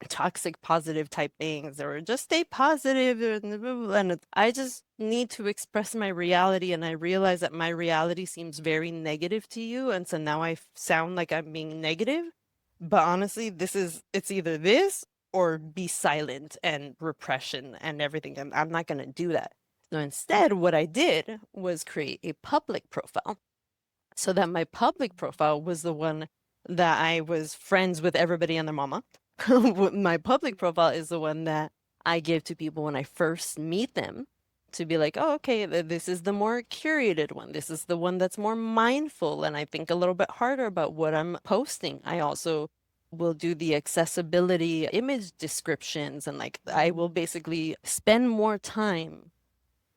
toxic positive type things, or just stay positive, and I just need to express my reality, and I realize that my reality seems very negative to you, and so now I sound like I'm being negative, but honestly it's either this or be silent and repression and everything, and I'm not going to do that. So instead what I did was create a public profile, so that my public profile was the one that I was friends with everybody and their mama. My public profile is the one that I give to people when I first meet them, to be like, oh, okay, this is the more curated one. This is the one that's more mindful. And I think a little bit harder about what I'm posting. I also will do the accessibility image descriptions. And like, I will basically spend more time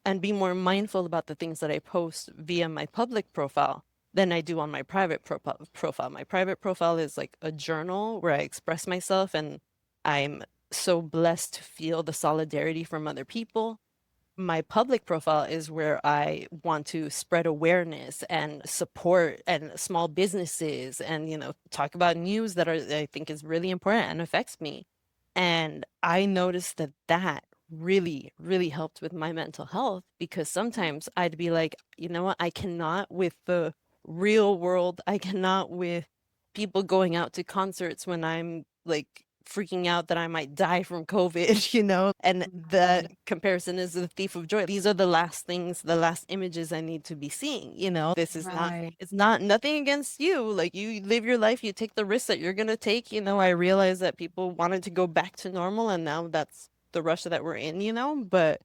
and be more mindful about the things that I post via my public profile than I do on my private profile. My private profile is like a journal where I express myself, and I'm so blessed to feel the solidarity from other people. My public profile is where I want to spread awareness and support and small businesses, and talk about news that I think is really important and affects me. And I noticed that really, really helped with my mental health, because sometimes I'd be like, you know what, I cannot with the real world, I cannot with people going out to concerts when I'm like freaking out that I might die from COVID, and the comparison is the thief of joy. These are the last things, the last images I need to be seeing, this is not, Right. it's not nothing against you. Like, you live your life, you take the risks that you're going to take. I realize that people wanted to go back to normal, and now that's the rush that we're in, but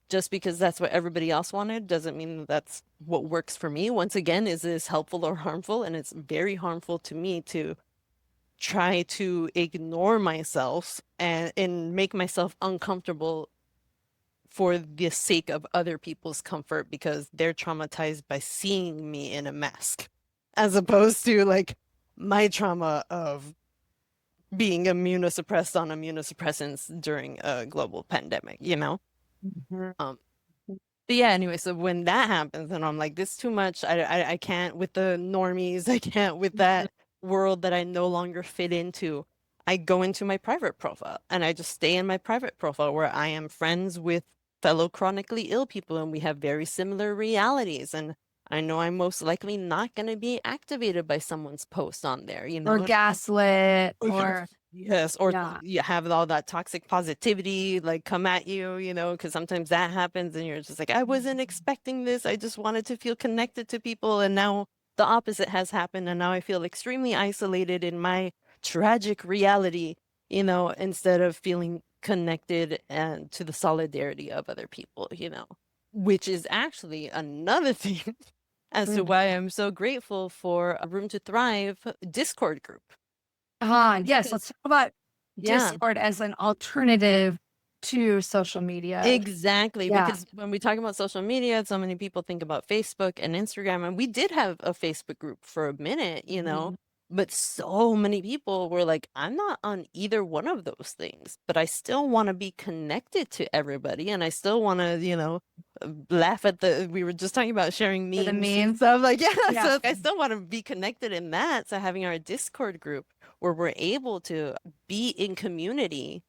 just because that's what everybody else wanted doesn't mean that that's what works for me. Once again, is this helpful or harmful? And it's very harmful to me to try to ignore myself and make myself uncomfortable for the sake of other people's comfort, because they're traumatized by seeing me in a mask, as opposed to like my trauma of being immunosuppressed on immunosuppressants during a global pandemic. Mhm. Um, but yeah, anyway, so when that happens and I'm like, this is too much, I can't with the normies, I can't with that world that I no longer fit into, I go into my private profile and I just stay in my private profile where I am friends with fellow chronically ill people and we have very similar realities. And I know I'm most likely not going to be activated by someone's post on there, Or gaslit Yes. or Yes, or yeah. you have all that toxic positivity like come at you, because sometimes that happens and you're just like, I wasn't expecting this. I just wanted to feel connected to people. And now the opposite has happened. And now I feel extremely isolated in my tragic reality, instead of feeling connected and to the solidarity of other people, which is actually another thing as to Mm. why I'm so grateful for a Room to Thrive Discord group. Yes, let's talk about Yeah. Discord as an alternative to social media. Exactly, Yeah. because when we talk about social media, so many people think about Facebook and Instagram, and we did have a Facebook group for a minute, Mhm. but so many people were like, I'm not on either one of those things, but I still want to be connected to everybody, and I still want to, laugh at we were just talking about sharing For the memes and memes. stuff like, yeah, Yeah. so I still want to be connected in that. So having our Discord group where we're able to be in community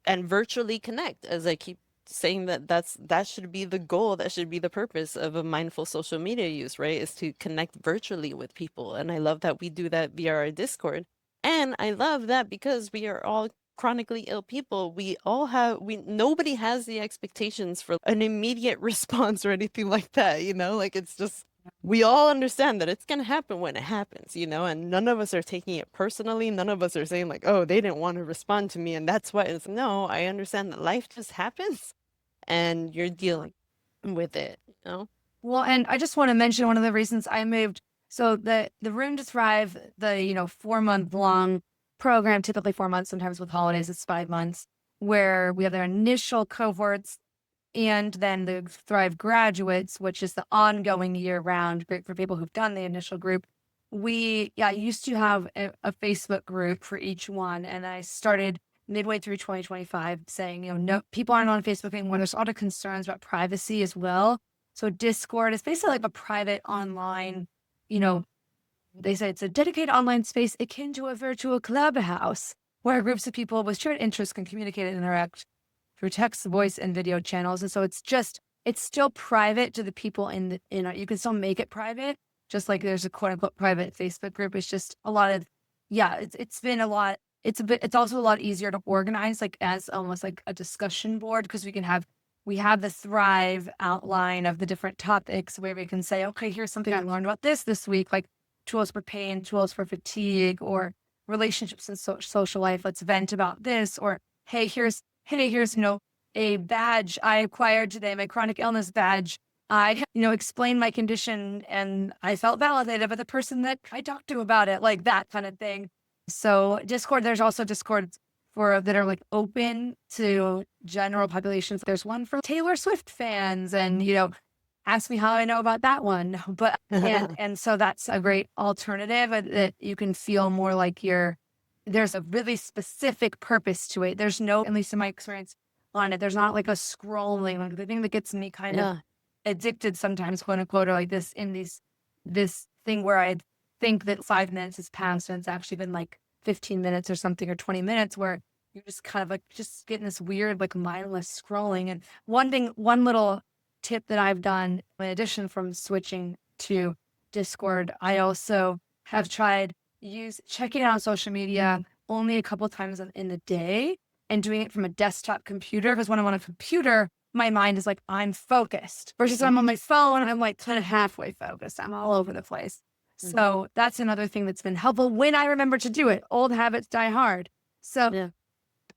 and virtually connect, as I keep saying, that should be the goal, that should be the purpose of a mindful social media use, right, is to connect virtually with people. And I love that we do that via our Discord. And I love that because we are all chronically ill people, we nobody has the expectations for an immediate response or anything like that, like it's just we all understand that it's going to happen when it happens, and none of us are taking it personally. None of us are saying like, oh, they didn't want to respond to me and that's why. It's no, I understand that life just happens and you're dealing with it. Well, and I just want to mention one of the reasons I moved. So the Room to Thrive, the 4-month long program, typically 4 months, sometimes with holidays it's 5 months, where we have their initial cohorts and then the Thrive graduates, which is the ongoing year round group for people who've done the initial group. We used to have a Facebook group for each one, and I started midway through 2025 saying, no, people aren't on Facebook anymore. There's a lot of concerns about privacy as well. So Discord is basically like a private online, you know, they say it's a dedicated online space akin to a virtual clubhouse where groups of people with shared interests can communicate and interact through text, voice, and video channels. And so it's still private to the people you can still make it private, just like there's a quote unquote private Facebook group. It's just a lot of, it's been a lot. It's also a lot easier to organize, like as almost like a discussion board, because we have the Thrive outline of the different topics where we can say, okay, here's something I learned about this week, like tools for pain, tools for fatigue, or relationships and social life. Let's vent about this. Or, here's a badge I acquired today, my chronic illness badge. I, explained my condition and I felt validated by the person that I talked to about it, like that kind of thing. So Discord, there's also Discords that are like open to general populations. There's one for Taylor Swift fans, and ask me how I know about that one. But and so that's a great alternative that you can feel more like there's a really specific purpose to it. There's no, at least in my experience on it, there's not like a scrolling. Like the thing that gets me kind of addicted sometimes, quote unquote, or like this thing where I think that 5 minutes has passed and it's actually been like 15 minutes or something, or 20 minutes, where you're just kind of like just getting this weird, like mindless scrolling. And one little tip that I've done, in addition from switching to Discord, I also have tried checking out social media only a couple times in the day and doing it from a desktop computer. Because when I'm on a computer, my mind is like, I'm focused, versus I'm on my phone, I'm like kind of halfway focused. I'm all over the place. So that's another thing that's been helpful when I remember to do it. Old habits die hard. So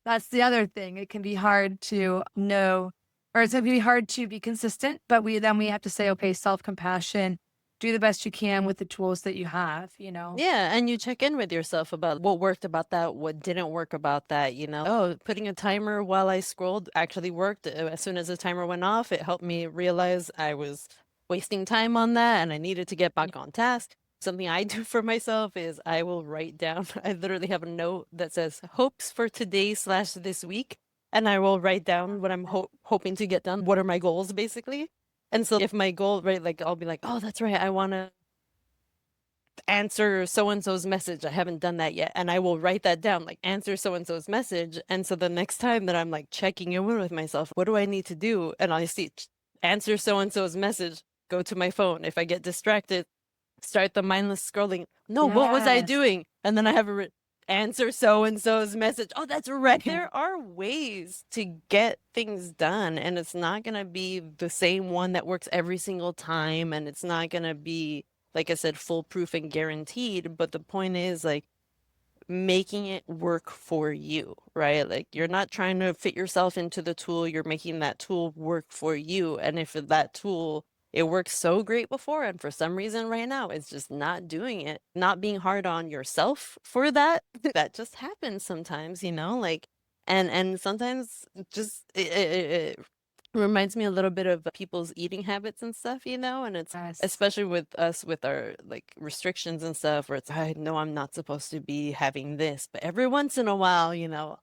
that's the other thing. It can be hard to know, or it's going to be hard to be consistent, but we have to say, okay, self-compassion, do the best you can with the tools that you have, Yeah, and you check in with yourself about what worked about that, what didn't work about that, Oh, putting a timer while I scrolled actually worked. As soon as the timer went off, it helped me realize I was wasting time on that and I needed to get back on task. Something I do for myself is I will write down, I literally have a note that says hopes for today/this week. And I will write down what I'm hoping to get done. What are my goals, basically? And so if my goal, right, like I'll be like, oh, that's right, I want to answer so-and-so's message. I haven't done that yet. And I will write that down, like answer so-and-so's message. And so the next time that I'm like checking in with myself, what do I need to do? And I see answer so-and-so's message, go to my phone. If I get distracted, start the mindless scrolling. No, what was I doing? And then I have answer so-and-so's message. Oh, that's right. There are ways to get things done, and it's not going to be the same one that works every single time. And it's not going to be, like I said, foolproof and guaranteed. But the point is like making it work for you, right? Like you're not trying to fit yourself into the tool. You're making that tool work for you. And if that tool it worked so great before, and for some reason right now it's just not doing it. Not being hard on yourself for that. That just happens sometimes, like, and sometimes just it reminds me a little bit of people's eating habits and stuff, and it's Yes. especially with us with our like restrictions and stuff where it's, I know I'm not supposed to be having this, but every once in a while,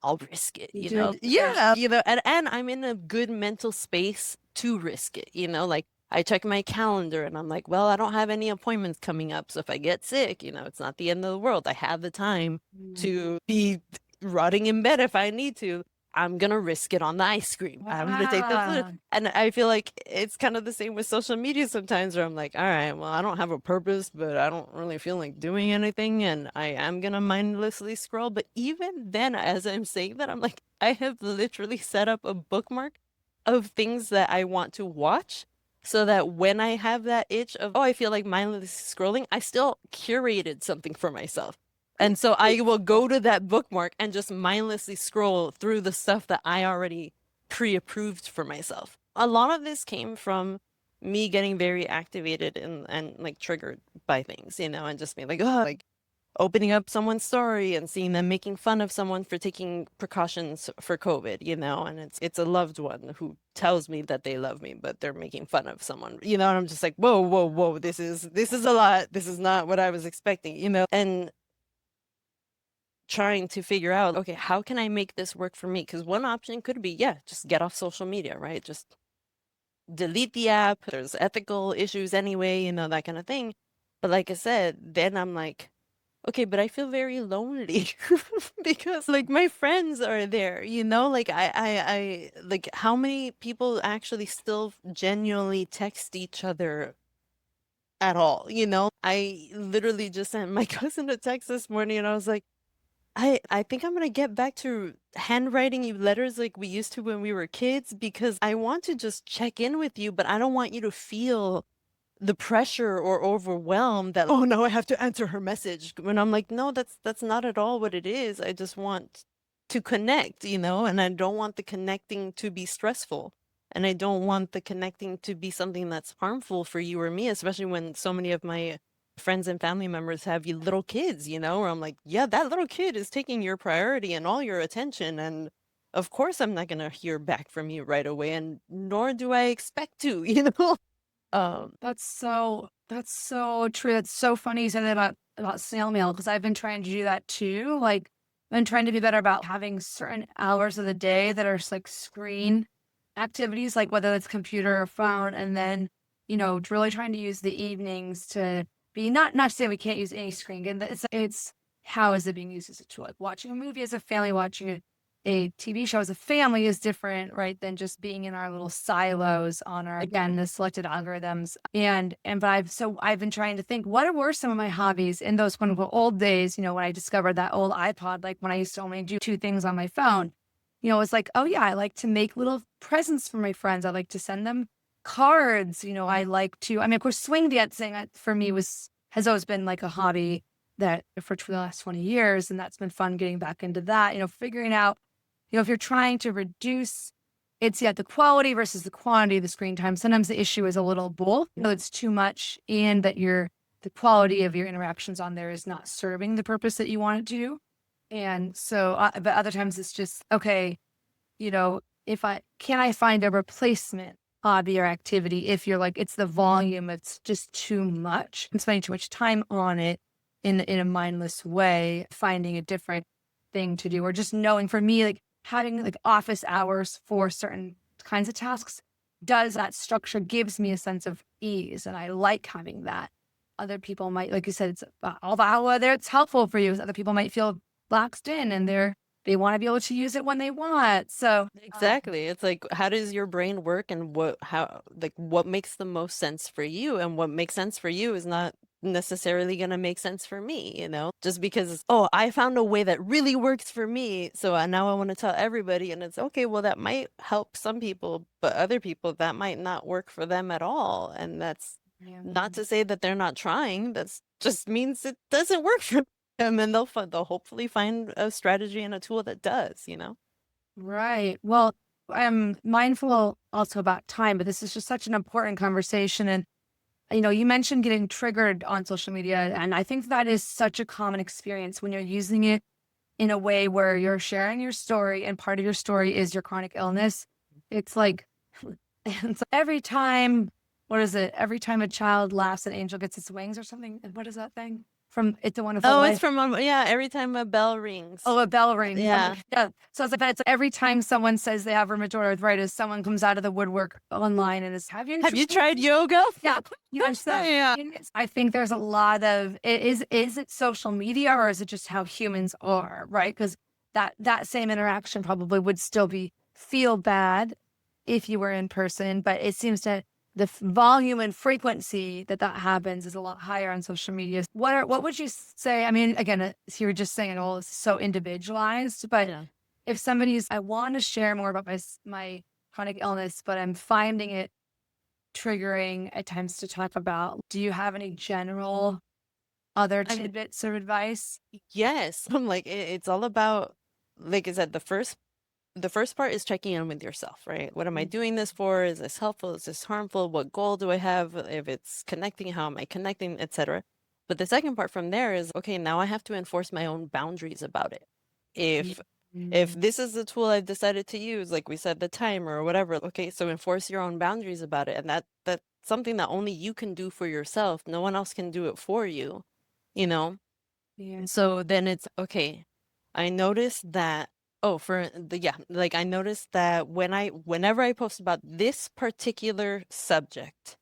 I'll risk it, You do. Yeah. Yeah, and I'm in a good mental space to risk it, like I check my calendar and I'm like, well, I don't have any appointments coming up. So if I get sick, it's not the end of the world. I have the time Mm. to be rotting in bed if I need to. I'm gonna risk it on the ice cream. I'm gonna take the food. Wow. And I feel like it's kind of the same with social media sometimes where I'm like, all right, well, I don't have a purpose, but I don't really feel like doing anything. And I am gonna mindlessly scroll. But even then, as I'm saying that, I'm like, I have literally set up a bookmark of things that I want to watch so that when I have that itch of, oh, I feel like mindless scrolling, I still curated something for myself. And so I will go to that bookmark and just mindlessly scroll through the stuff that I already pre-approved for myself. A lot of this came from me getting very activated and like triggered by things, and just being like, oh, like opening up someone's story and seeing them making fun of someone for taking precautions for COVID, and it's a loved one who tells me that they love me, but they're making fun of someone, and I'm just like, whoa, whoa, whoa, this is a lot. This is not what I was expecting, and trying to figure out, okay, how can I make this work for me? Because one option could be, yeah, just get off social media, right? Just delete the app. There's ethical issues anyway, that kind of thing. But like I said, then I'm like, okay, but I feel very lonely because like my friends are there, like I like how many people actually still genuinely text each other at all, I literally just sent my cousin a text this morning and I was like, I think I'm gonna get back to handwriting you letters like we used to when we were kids because I want to just check in with you, but I don't want you to feel the pressure or overwhelm that, oh no, I have to answer her message. When I'm like, no, that's not at all what it is. I just want to connect, and I don't want the connecting to be stressful. And I don't want the connecting to be something that's harmful for you or me, especially when so many of my friends and family members have you little kids, where I'm like, yeah, that little kid is taking your priority and all your attention. And of course I'm not gonna hear back from you right away, and nor do I expect to, That's so true. That's so funny you said that about snail mail because I've been trying to do that too. Like, I've been trying to be better about having certain hours of the day that are just like screen activities, like whether it's computer or phone, and then really trying to use the evenings to be not to say we can't use any screen. And it's how is it being used as a tool? Like watching a movie as a family, watching a TV show as a family is different, right, than just being in our little silos on our, again, the selected algorithms. But I've been trying to think, what were some of my hobbies in those quote unquote old days, when I discovered that old iPod, like when I used to only do two things on my phone. It's like, oh yeah, I like to make little presents for my friends. I like to send them cards. I like to, I mean, of course, swing dancing for me has always been like a hobby that for the last 20 years. And that's been fun getting back into that, figuring out if you're trying to reduce the quality versus the quantity of the screen time, sometimes the issue is a little both. It's too much and that the quality of your interactions on there is not serving the purpose that you want it to. And so, but other times it's just, okay, can I find a replacement hobby or activity if you're like, it's the volume, it's just too much. I'm spending too much time on it in a mindless way, finding a different thing to do, or just knowing for me, like having like office hours for certain kinds of tasks that structure gives me a sense of ease. And I like having that. Other people might, like you said, it's all about whether it's helpful for you. Other people might feel boxed in and they want to be able to use it when they want. So exactly. It's like, how does your brain work and what makes the most sense for you? And what makes sense for you is not necessarily going to make sense for me, just because, oh, I found a way that really works for me. So now I want to tell everybody. And it's okay, well, that might help some people, but other people, that might not work for them at all. And that's yeah. not to say that they're not trying. That's just means it doesn't work for them. And they'll hopefully find a strategy and a tool that does. Right. Well, I'm mindful also about time, but this is just such an important conversation. And, you mentioned getting triggered on social media. And I think that is such a common experience when you're using it in a way where you're sharing your story and part of your story is your chronic illness. It's like, it's every time, what is it? Every time a child laughs, an angel gets its wings or something. And what is that thing from It's a Wonderful Oh, it's Life? from, yeah, every time a bell rings. Oh, a bell rings. I'm Yeah. like, yeah. So it's like that. It's every time someone says they have rheumatoid arthritis, someone comes out of the woodwork online and is, Have you tried yoga? yeah, stuff. Yeah. I think there's a lot of is it social media or is it just how humans are, right? Because that same interaction probably would still feel bad if you were in person, but it seems to volume and frequency that happens is a lot higher on social media. What would you say? I mean, again, you were just saying it all is so individualized, but Yeah. if I want to share more about my chronic illness, but I'm finding it triggering at times to talk about, do you have any general other I mean, tidbits of advice? yes. I'm like, it's all about, like I said, the first part is checking in with yourself, right? What am I doing this for? Is this helpful? Is this harmful? What goal do I have? If it's connecting, how am I connecting, etc. But the second part from there is, okay, now I have to enforce my own boundaries about it. If Mm. this is the tool I've decided to use, like we said, the timer or whatever, okay, so enforce your own boundaries about it. And that's something that only you can do for yourself. No one else can do it for you, you know? Yeah. So then it's okay. I noticed that, oh, for the, yeah, like I noticed that whenever I post about this particular subject,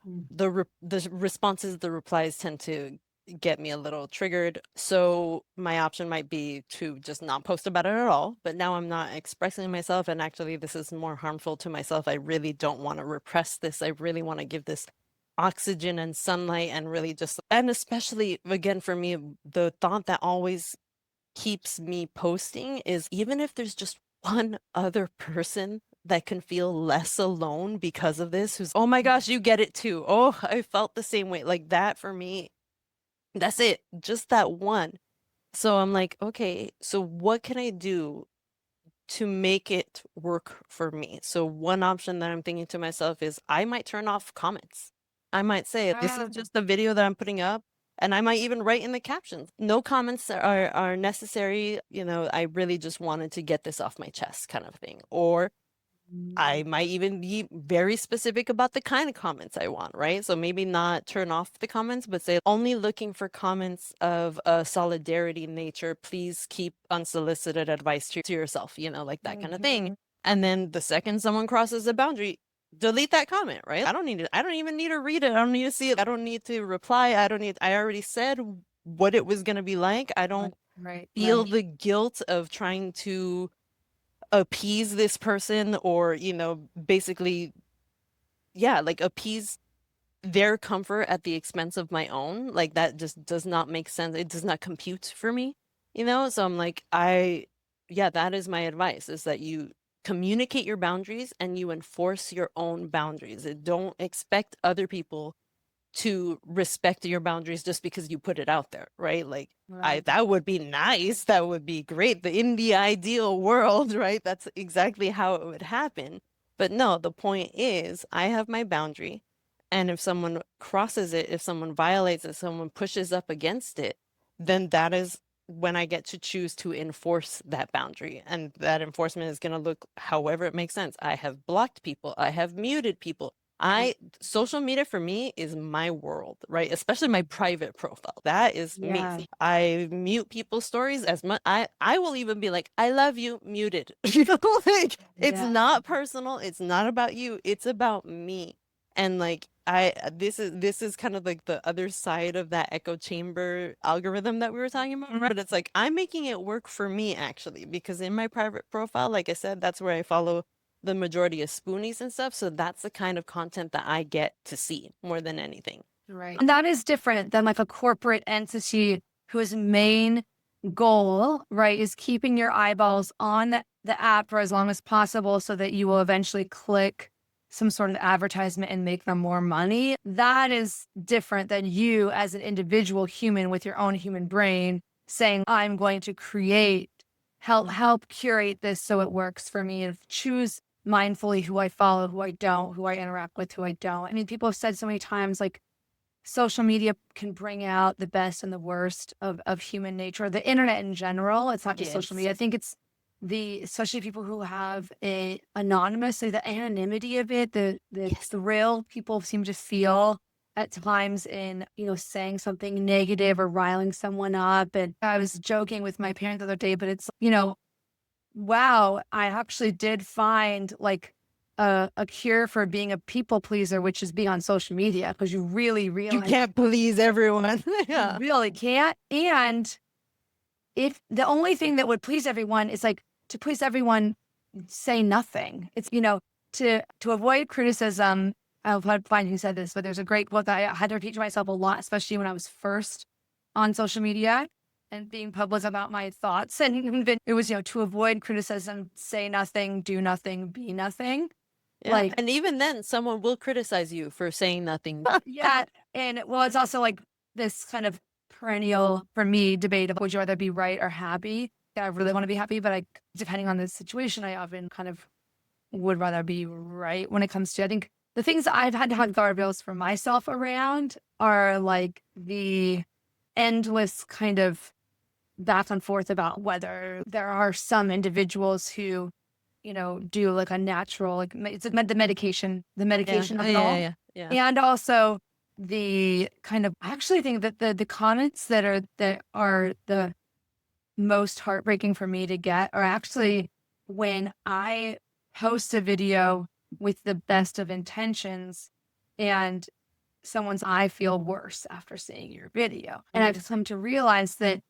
Mm. the responses, the replies tend to get me a little triggered. So my option might be to just not post about it at all. But now I'm not expressing myself, and actually this is more harmful to myself. I really don't want to repress this. I really want to give this oxygen and sunlight and really just, and especially again for me, the thought that always keeps me posting is even if there's just one other person that can feel less alone because of this, who's, oh my gosh, you get it too. Oh, I felt the same way. Like that for me, that's it. Just that one. So I'm like, okay, so what can I do to make it work for me? So one option that I'm thinking to myself is I might turn off comments. I might say, this is Ah, just a video that I'm putting up. And I might even write in the captions, no comments are necessary. I really just wanted to get this off my chest kind of thing. Or I mm, might even be very specific about the kind of comments I want, right? So maybe not turn off the comments, but say only looking for comments of a solidarity nature. Please keep unsolicited advice to yourself, like that kind of thing. mhm. And then the second someone crosses a boundary, delete that comment, right? I don't need it. I don't even need to read it. I don't need to see it. I don't need to reply. I already said what it was going to be like. I Right, don't right, feel right. the guilt of trying to appease this person or basically, yeah, like appease their comfort at the expense of my own. Like that just does not make sense. It does not compute for me, so I'm like, yeah, that is my advice, is that you communicate your boundaries and you enforce your own boundaries. Don't expect other people to respect your boundaries just because you put it out there, right? Like Right. that would be nice. That would be great. In the ideal world, right? That's exactly how it would happen. But no, the point is I have my boundary. And if someone crosses it, if someone violates it, someone pushes up against it, then that is when I get to choose to enforce that boundary. And that enforcement is going to look however it makes sense. I have blocked people. I have muted people. Social media for me is my world, right? Especially my private profile. That is me. Yeah. I mute people's stories as much. I will even be like, I love you, muted. Like it's Yeah. not personal. It's not about you. It's about me. And like this is kind of like the other side of that echo chamber algorithm that we were talking about. Right? But it's like I'm making it work for me actually, because in my private profile, like I said, that's where I follow the majority of spoonies and stuff. So that's the kind of content that I get to see more than anything. Right. And that is different than like a corporate entity whose main goal, right, is keeping your eyeballs on the app for as long as possible so that you will eventually click some sort of advertisement and make them more money. That is different than you as an individual human with your own human brain saying, I'm going to help curate this so it works for me and choose mindfully who I follow, who I don't, who I interact with, who I don't. I mean, people have said so many times, like, social media can bring out the best and the worst of human nature, the internet in general. It's not just social Yes. media. I think it's especially people who have a anonymous, like the anonymity of it, the Yes. thrill people seem to feel at times in, saying something negative or riling someone up. And I was joking with my parents the other day, but it's, wow, I actually did find like a cure for being a people pleaser, which is being on social media, because you really You realize can't please everyone. you Yeah. really can't. And if the only thing that would please everyone is like to please everyone, say nothing. It's, to avoid criticism. I'll find who said this, but there's a great quote that I had to repeat to myself a lot, especially when I was first on social media and being public about my thoughts. And even it was, to avoid criticism, say nothing, do nothing, be nothing. Yeah. Like, And even then, someone will criticize you for saying nothing. yeah. And well, it's also like this kind of perennial, for me, debate of would you rather be right or happy? Yeah, I really want to be happy, but depending on the situation, I often kind of would rather be right when it comes to, I think the things that I've had to have guardrails for myself around are like the endless kind of back and forth about whether there are some individuals who, do like a natural, like it's the medication Oh, of yeah, it yeah, all. yeah. Yeah. And also the kind of, I actually think that the comments that are the most heartbreaking for me to get are actually when I post a video with the best of intentions and I feel worse after seeing your video. And I've come to realize that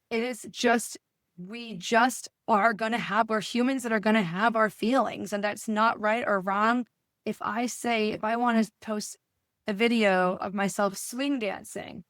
it is just, we just are going to have, we're humans that are going to have our feelings, and that's not right or wrong. If I want to post a video of myself swing dancing,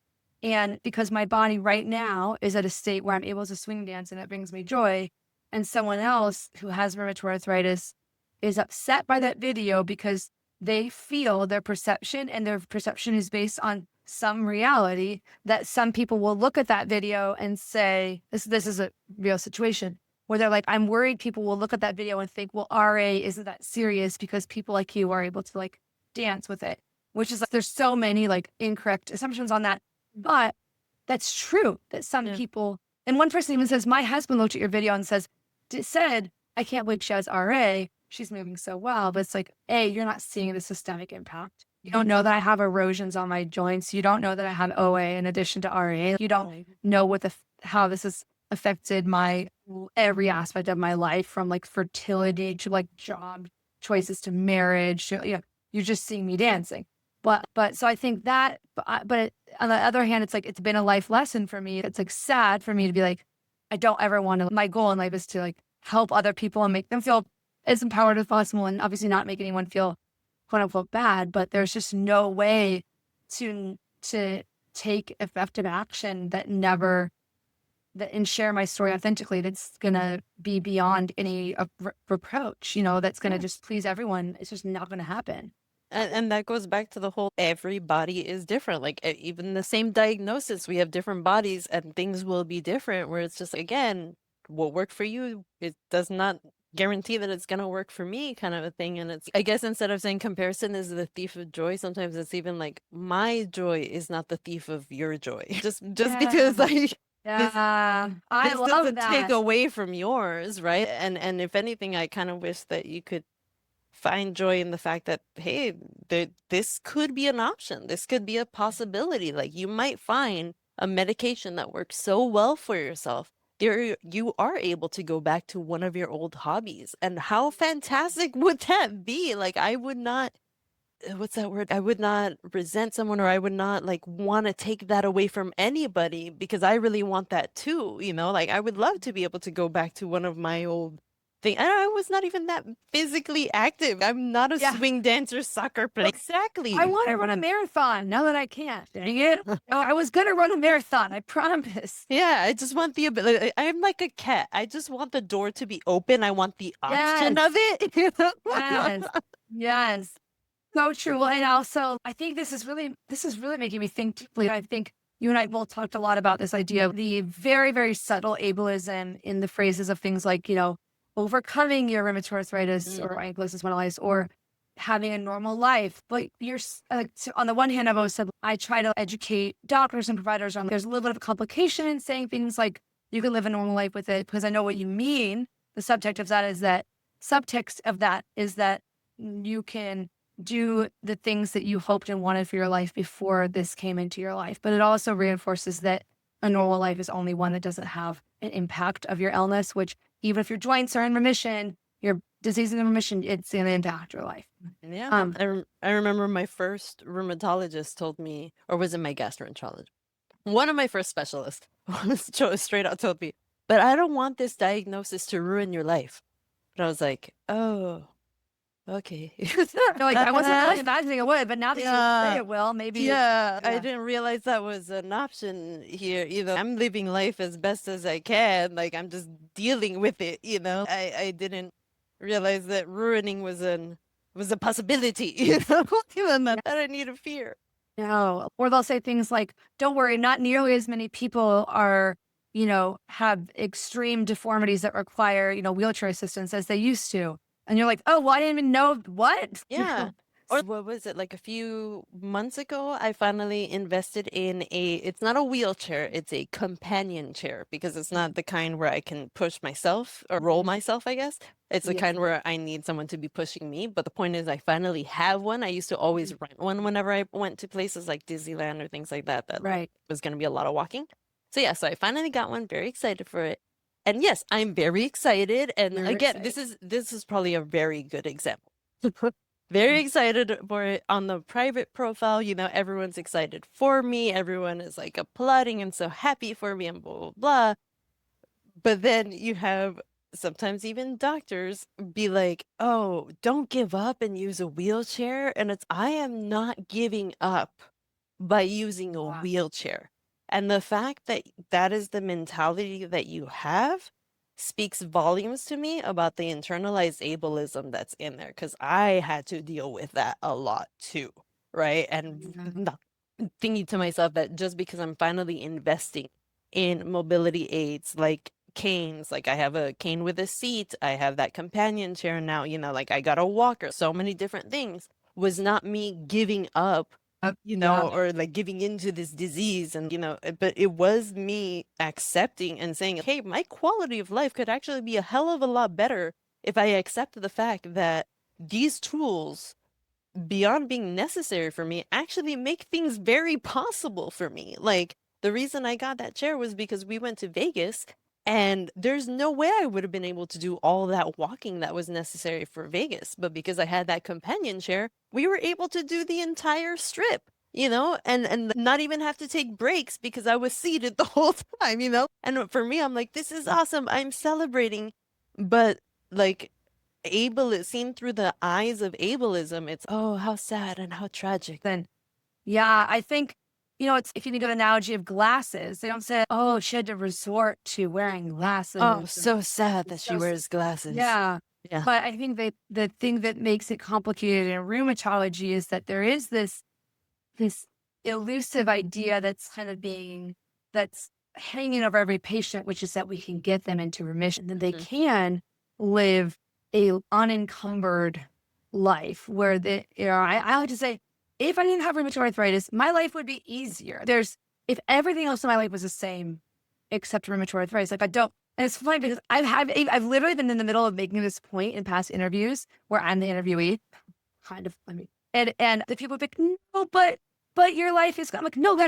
and because my body right now is at a state where I'm able to swing dance and it brings me joy, and someone else who has rheumatoid arthritis is upset by that video because they feel their perception, and their perception is based on some reality, that some people will look at that video and say, this is a real situation where they're like, I'm worried people will look at that video and think, well, RA isn't that serious because people like you are able to like dance with it, which is like, there's so many like incorrect assumptions on that. But that's true that some Yeah. people, and one person even says, my husband looked at your video and said, I can't believe she has RA. She's moving so well. But it's like, A, you're not seeing the systemic impact. You don't know that I have erosions on my joints. You don't know that I have OA in addition to RA. You don't Right. know how this has affected my every aspect of my life, from like fertility to like job choices to marriage. You're just seeing me dancing. But so I think that, but on the other hand, it's like, it's been a life lesson for me. It's like sad for me to be like, I don't ever want to, my goal in life is to like help other people and make them feel as empowered as possible, and obviously not make anyone feel quote unquote bad, but there's just no way to take effective action and share my story authentically that's gonna be beyond any reproach, that's gonna just please everyone. It's just not gonna happen. And that goes back to the whole everybody is different. Like even the same diagnosis, we have different bodies and things will be different. Where it's just, again, what worked for you, it does not guarantee that it's gonna work for me, kind of a thing. And it's, I guess, instead of saying comparison is the thief of joy, sometimes it's even like, my joy is not the thief of your joy. Just because like Yeah, I this love doesn't take that. away from yours, right? And if anything, I kind of wish that you could find joy in the fact that, hey, this could be an option. This could be a possibility. Like you might find a medication that works so well for yourself. There, you are able to go back to one of your old hobbies. And how fantastic would that be? Like I would not, what's that word? I would not resent someone, or I would not like want to take that away from anybody, because I really want that too, like I would love to be able to go back to one of my old thing. And I was not even that physically active. I'm not a Yeah. swing dancer, soccer player. I Exactly. want to run a marathon now that I can't. Dang it. Oh, I was going to run a marathon. I promise. Yeah, I just want the ability. I'm like a cat. I just want the door to be open. I want the option Yes. of it. Yes. Yes. So true. Well, and also, I think this is really making me think deeply. I think you and I both talked a lot about this idea of the very, very subtle ableism in the phrases of things like, overcoming your rheumatoid arthritis or Mm. ankylosing spondylitis or having a normal life. But on the one hand, I've always said I try to educate doctors and providers on there's a little bit of a complication in saying things like you can live a normal life with it because I know what you mean. The subtext of that is that you can do the things that you hoped and wanted for your life before this came into your life. But it also reinforces that a normal life is only one that doesn't have an impact of your illness, which even if your joints are in remission, your disease is in remission, it's going to impact your life. Yeah. I remember my first rheumatologist told me, or was it my gastroenterologist? One of my first specialists straight out told me, but I don't want this diagnosis to ruin your life. But I was like, oh, okay. No, like I wasn't really imagining it would, but now that you say it will, maybe. Yeah, I didn't realize that was an option here. I'm living life as best as I can. Like I'm just dealing with it, I didn't realize that ruining was a possibility, even that I need to fear. No. Or they'll say things like, don't worry, not nearly as many people are, have extreme deformities that require, wheelchair assistance as they used to. And you're like, oh, well, I didn't even know what? Yeah. Or what was it, like a few months ago, I finally invested in it's not a wheelchair, it's a companion chair because it's not the kind where I can push myself or roll myself, I guess. It's the Yes. kind where I need someone to be pushing me. But the point is I finally have one. I used to always rent one whenever I went to places like Disneyland or things like that, Right. was going to be a lot of walking. So yeah, so I finally got one, very excited for it. And yes, I'm very excited. And Very again, excited. this is probably a very good example. Very excited for it on the private profile. Everyone's excited for me. Everyone is like applauding and so happy for me and blah, blah, blah. But then you have sometimes even doctors be like, oh, don't give up and use a wheelchair. And I am not giving up by using a Wow. wheelchair. And the fact that that is the mentality that you have speaks volumes to me about the internalized ableism that's in there, because I had to deal with that a lot too, right? And not thinking to myself that just because I'm finally investing in mobility aids like canes, like I have a cane with a seat, I have that companion chair now, like I got a walker, so many different things, was not me giving up, Yeah. or like giving into this disease. And, but it was me accepting and saying, hey, my quality of life could actually be a hell of a lot better if I accept the fact that these tools, beyond being necessary for me, actually make things very possible for me. Like the reason I got that chair was because we went to Vegas and there's no way I would have been able to do all that walking that was necessary for Vegas. But because I had that companion chair, we were able to do the entire strip, and not even have to take breaks because I was seated the whole time. And for me, I'm like, this is awesome. I'm celebrating. But like, seen through the eyes of ableism, it's, oh, how sad and how tragic. Then, yeah, I think, it's if you think of the analogy of glasses, they don't say, oh, she had to resort to wearing glasses. Oh, so sad that It's she so wears glasses. Yeah. Yeah. But I think that the thing that makes it complicated in rheumatology is that there is this elusive idea that's hanging over every patient, which is that we can get them into remission, and they can live a unencumbered life where I like to say, if I didn't have rheumatoid arthritis, my life would be easier. If everything else in my life was the same except rheumatoid arthritis, like I don't. And it's funny because I've literally been in the middle of making this point in past interviews where I'm the interviewee, kind of. I mean, and the people are like, no, but your life is. I'm like, no,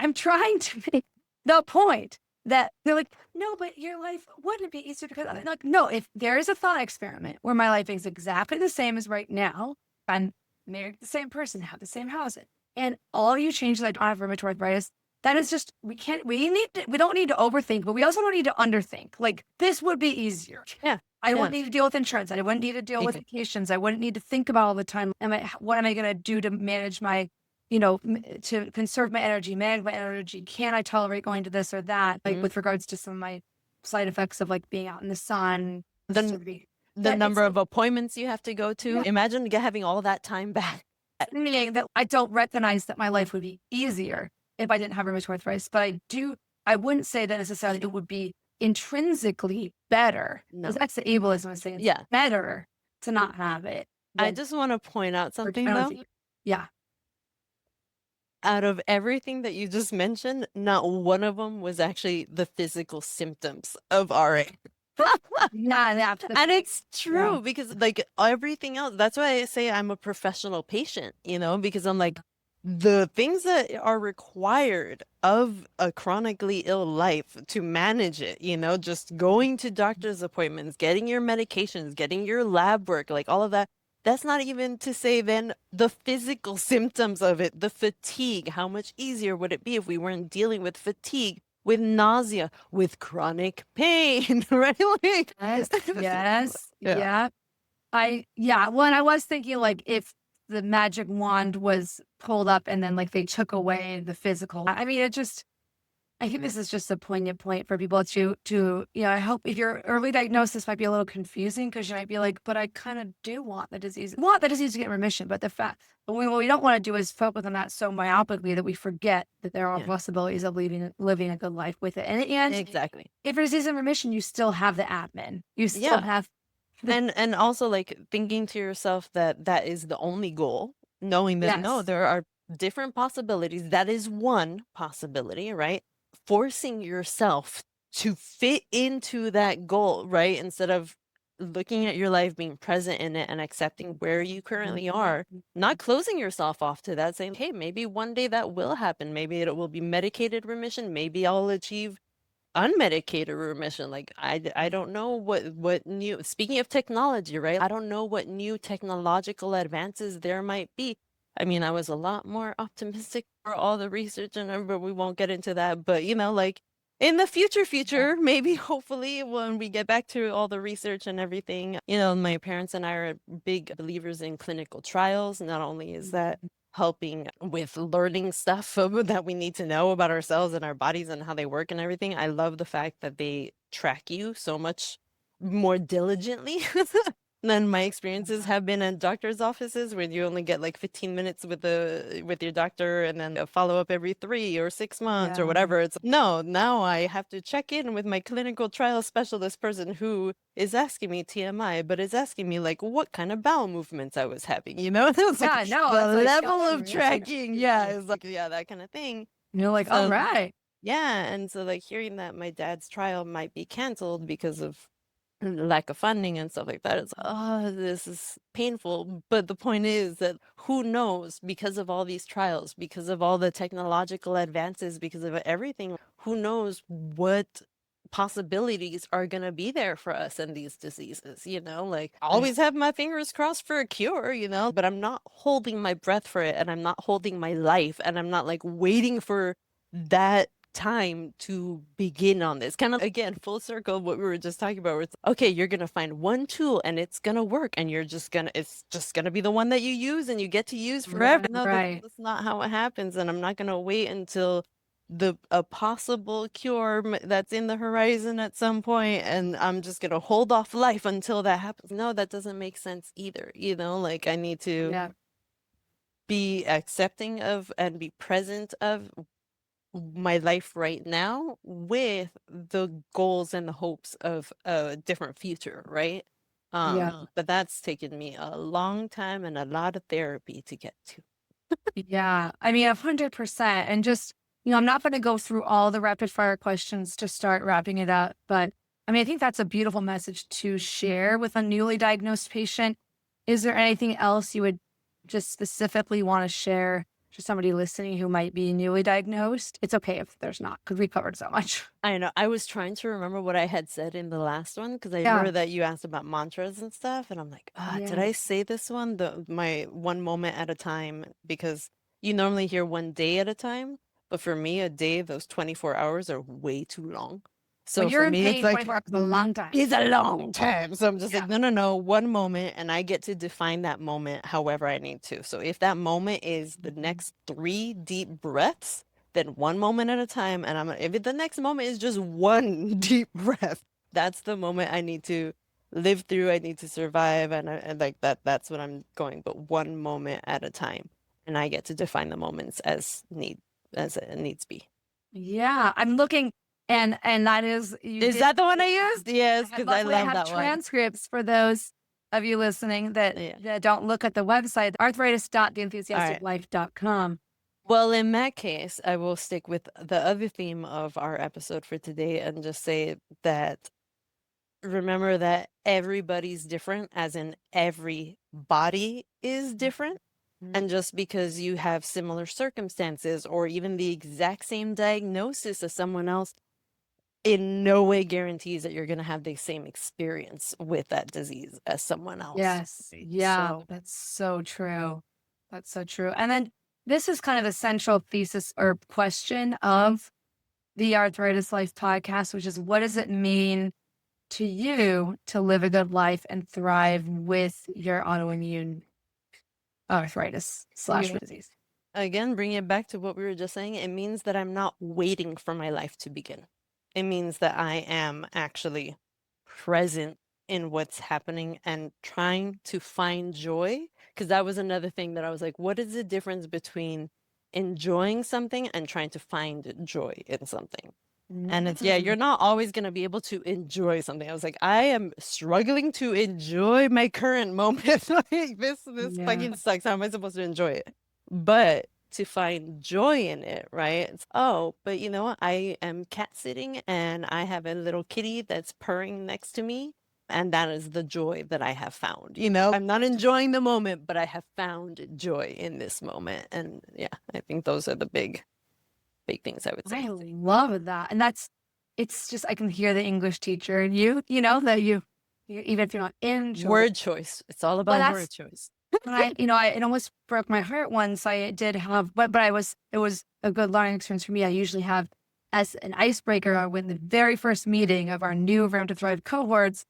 I'm trying to make the point that they're like, no, but your life wouldn't be easier because I'm like, no, if there is a thought experiment where my life is exactly the same as right now, I'm married to the same person, have the same house, and all you change is I don't have rheumatoid arthritis. That is just, we don't need to overthink, but we also don't need to underthink. Like, this would be easier. Yeah. I wouldn't need to deal with insurance. I wouldn't need to deal with vacations. I wouldn't need to think about all the time. What am I going to do to manage my, to conserve my energy, manage my energy? Can I tolerate going to this or that? Like with regards to some of my side effects of like being out in the sun. The number of appointments you have to go to. Yeah. Imagine having all that time back. Meaning that I don't recognize that my life would be easier if I didn't have rheumatoid arthritis, but I wouldn't say that necessarily it would be intrinsically better. No. Because that's the ableism of saying it's Yeah. better to not have it I than just want to point out I something don't though. think. Yeah. Out of everything that you just mentioned, not one of them was actually the physical symptoms of RA. Yeah, that's the And thing. it's Yeah. true because like everything else, that's why I say I'm a professional patient, because I'm like, the things that are required of a chronically ill life to manage it, just going to doctor's appointments, getting your medications, getting your lab work, like all of that. That's not even to say then the physical symptoms of it, the fatigue. How much easier would it be if we weren't dealing with fatigue, with nausea, with chronic pain, right? Like, Yes. Yes. yeah. Yeah. When I was thinking like if the magic wand was pulled up and then like they took away the physical. I mean, I think this is just a poignant point for people I hope if your early diagnosis might be a little confusing because you might be like, but I kind of do want the disease to get in remission. But what we don't want to do is focus on that so myopically that we forget that there are Yeah, possibilities of living a good life with it. And exactly. if it is in remission, you still have the admin. You still Yeah. have the, And also like thinking to yourself that that is the only goal, knowing that no, yes. there are different possibilities. That is one possibility, right? Forcing yourself to fit into that goal, right? Instead of looking at your life, being present in it and accepting where you currently are, not closing yourself off to that, saying, hey, maybe one day that will happen. Maybe it will be medicated remission. Maybe I'll achieve unmedicated remission. Like I don't know what new, speaking of technology, right? I don't know what new technological advances there might be. I mean, I was a lot more optimistic for all the research and but we won't get into that. But like in the future, maybe hopefully when we get back to all the research and everything, my parents and I are big believers in clinical trials. Not only is that helping with learning stuff that we need to know about ourselves and our bodies and how they work and everything. I love the fact that they track you so much more diligently than my experiences have been in doctor's offices where you only get like 15 minutes with your doctor and then a follow-up every 3 or 6 months or Yeah. whatever. It's no, now I have to check in with my clinical trial specialist person who is asking me TMI, but is asking me like what kind of bowel movements I was having, It's like Yeah, no, the it's like level skeleton of research. tracking, yeah, is like, yeah, that kind of thing. You're like, all So, right. yeah, and so like hearing that my dad's trial might be canceled because of lack of funding and stuff like that, it's oh, this is painful. But the point is that who knows, because of all these trials, because of all the technological advances, because of everything, who knows what possibilities are going to be there for us in these diseases, like I always have my fingers crossed for a cure, but I'm not holding my breath for it, and I'm not holding my life, and I'm not like waiting for that time to begin on this. Kind of again, full circle what we were just talking about, where it's okay, you're gonna find one tool and it's gonna work, and it's just gonna be the one that you use and you get to use forever. No, Right. that's not how it happens. And I'm not gonna wait until a possible cure that's in the horizon at some point, and I'm just gonna hold off life until that happens. No, that doesn't make sense either. Like I need to Yeah. be accepting of and be present of my life right now with the goals and the hopes of a different future, right? Yeah. But that's taken me a long time and a lot of therapy to get to. Yeah. I mean, 100%. And just, I'm not going to go through all the rapid fire questions to start wrapping it up. But I mean, I think that's a beautiful message to share with a newly diagnosed patient. Is there anything else you would just specifically want to share to somebody listening who might be newly diagnosed? It's okay if there's not, because we covered so much. I know. I was trying to remember what I had said in the last one because I Yeah. remember that you asked about mantras and stuff, and I'm like, did Yeah. I say this one? My one moment at a time, because you normally hear one day at a time, but for me, a day, those 24 hours are way too long. When So you're for in me, it's pain, like 24 hours is a long time. it's a long time. So I'm just Yeah. like, no, no, no, one moment, and I get to define that moment however I need to. So if that moment is the next 3 deep breaths, then one moment at a time. And if the next moment is just one deep breath, that's the moment I need to live through. I need to survive, and like that's what I'm going. But one moment at a time, and I get to define the moments as it needs be. Yeah. I'm looking. And that is you Is did. that the one I used? Yes, because I Luckily, I love have that one. transcripts for those of you listening that, Yeah. that don't look at the website, All right. arthritis.theenthusiasticlife.com. Well, in that case, I will stick with the other theme of our episode for today and just say that remember that everybody's different, as in every body is different. And just because you have similar circumstances or even the exact same diagnosis as someone else, in no way guarantees that you're going to have the same experience with that disease as someone else. Yes. Right? Yeah. So, That's so true. That's so true. And then this is kind of the central thesis or question of the Arthritis Life podcast, which is what does it mean to you to live a good life and thrive with your autoimmune arthritis slash yeah. disease? Again, bring it back to what we were just saying. It means that I'm not waiting for my life to begin. It means that I am actually present in what's happening and trying to find joy. Because that was another thing that I was like, what is the difference between enjoying something and trying to find joy in something? And it's, yeah, you're not always going to be able to enjoy something. I was like, I am struggling to enjoy my current moment. Like this Yeah. fucking sucks. How am I supposed to enjoy it? But to find joy in it, right? It's, oh, but you know what? I am cat sitting and I have a little kitty that's purring next to me. And that is the joy that I have found. You know, I'm not enjoying the moment, but I have found joy in this moment. And yeah, I think those are the big things I would say. I love that. And it's just, I can hear the English teacher in you, that even if you're not enjoying. Word choice. It's all Well, about word choice. it almost broke my heart once. I did have, but it was a good learning experience for me. I usually have as an icebreaker when the very first meeting of our new Rheum To Thrive cohorts,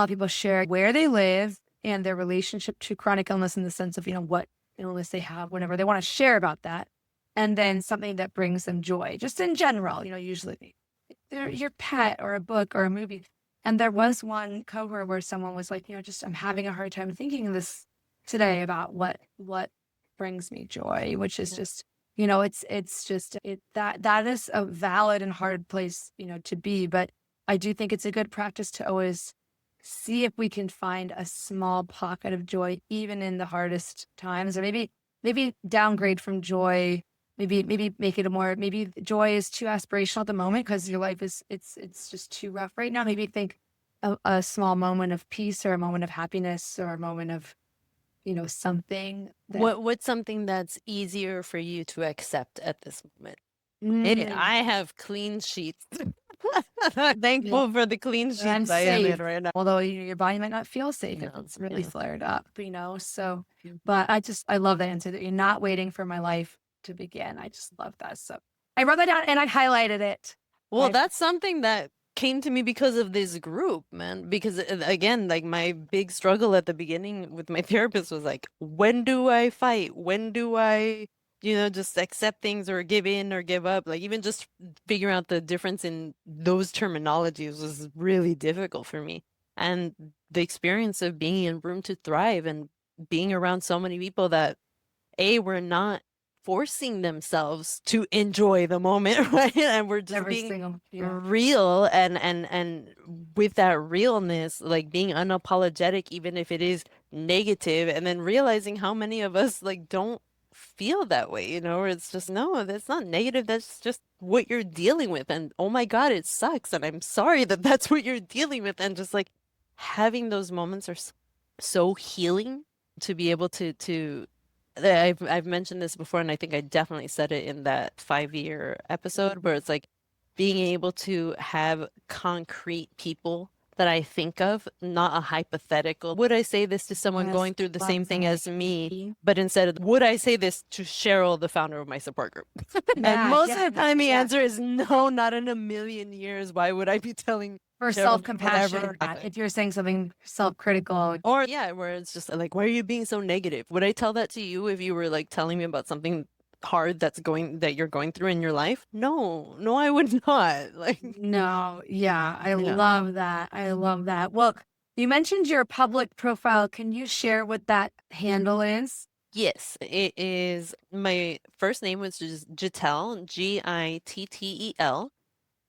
people share where they live and their relationship to chronic illness in the sense of, what illness they have, whenever they want to share about that. And then something that brings them joy, just in general, usually your pet or a book or a movie. And there was one cohort where someone was like, just I'm having a hard time thinking of this today about what brings me joy, which is just, it's just that is a valid and hard place, to be. But I do think it's a good practice to always see if we can find a small pocket of joy, even in the hardest times, or maybe downgrade from joy. Maybe make it a more, maybe joy is too aspirational at the moment because your life is, it's just too rough right now. Maybe think a small moment of peace or a moment of happiness or a moment of, something that, What's something that's easier for you to accept at this moment? Hey, Mm, I have clean sheets. yeah, Thankful for the clean that I'm sheets I am in safe. right now. Although your body might not feel safe if No, it's really yeah. flared up, so, but I love the answer that you're not waiting for my life to begin. I just love that. So I wrote that down and I highlighted it. Well, that's something that came to me because of this group, man. Because again, like my big struggle at the beginning with my therapist was like, when do I fight? When do I, just accept things or give in or give up? Like even just figuring out the difference in those terminologies was really difficult for me. And the experience of being in Room to Thrive and being around so many people that were not forcing themselves to enjoy the moment, right? And we're just Every being single, real and with that realness, like being unapologetic, even if it is negative, and then realizing how many of us like don't feel that way, where it's just, no, that's not negative. That's just what you're dealing with. And oh my God, it sucks. And I'm sorry that that's what you're dealing with. And just like having those moments are so healing to be able to I've mentioned this before, and I think I definitely said it in that 5-year episode where it's like being able to have concrete people that I think of, not a hypothetical. Would I say this to someone going through the same thing as me? But instead of, would I say this to Cheryl, the founder of my support group? And most of the time the answer is no, not in a million years. Why would I be telling for Cheryl self-compassion, whatever? if you're saying something self-critical. Or yeah, where it's just like, why are you being so negative? Would I tell that to you if you were like telling me about something hard that you're going through in your life? No, no, I would not. Like, No, yeah, I yeah. love that. I love that. Well, you mentioned your public profile. Can you share what that handle is? Yes, it is my first name, which is Gittel, Gittel.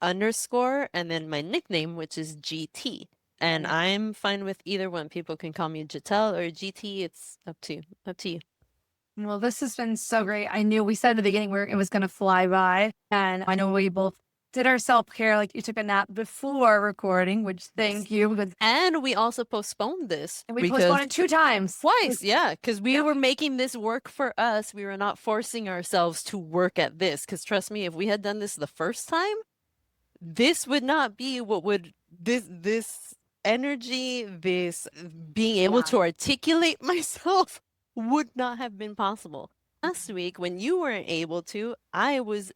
underscore and then my nickname, which is GT. And I'm fine with either one. People can call me Gittel or GT. It's up to you. Up to you. Well, this has been so great. I knew we said at the beginning where it was going to fly by. And I know we both did our self-care. Like you took a nap before recording, which thank you. And we also postponed this. And we postponed it 2 times. Twice, yeah. Because we were making this work for us. We were not forcing ourselves to work at this. Because trust me, if we had done this the first time, this would not be what would this energy, this being able to articulate myself would not have been possible. Last week, when you weren't able to, I was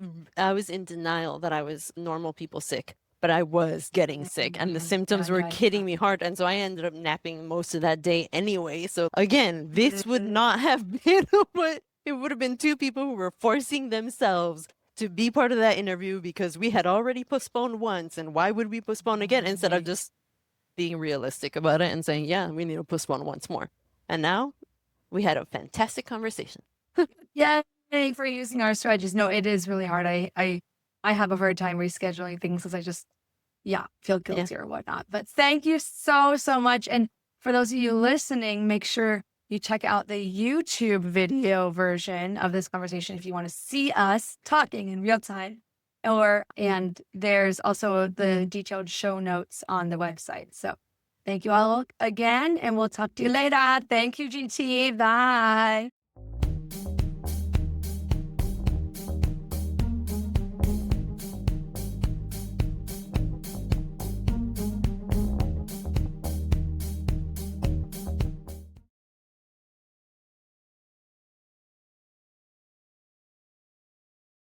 in denial that I was normal people sick, but I was getting sick and the symptoms were hitting me hard. And so I ended up napping most of that day anyway. So again, this would not have been what it would have been 2 people who were forcing themselves to be part of that interview because we had already postponed once. And why would we postpone again instead of just being realistic about it and saying, yeah, we need to postpone once more. And now we had a fantastic conversation. Yeah. For using our strategies. No, it is really hard. I have a hard time rescheduling things because I just, feel guilty or whatnot. But thank you so, so much. And for those of you listening, make sure you check out the YouTube video version of this conversation if you want to see us talking in real time. And there's also the detailed show notes on the website. So thank you all again, and we'll talk to you later. Thank you, GT. Bye.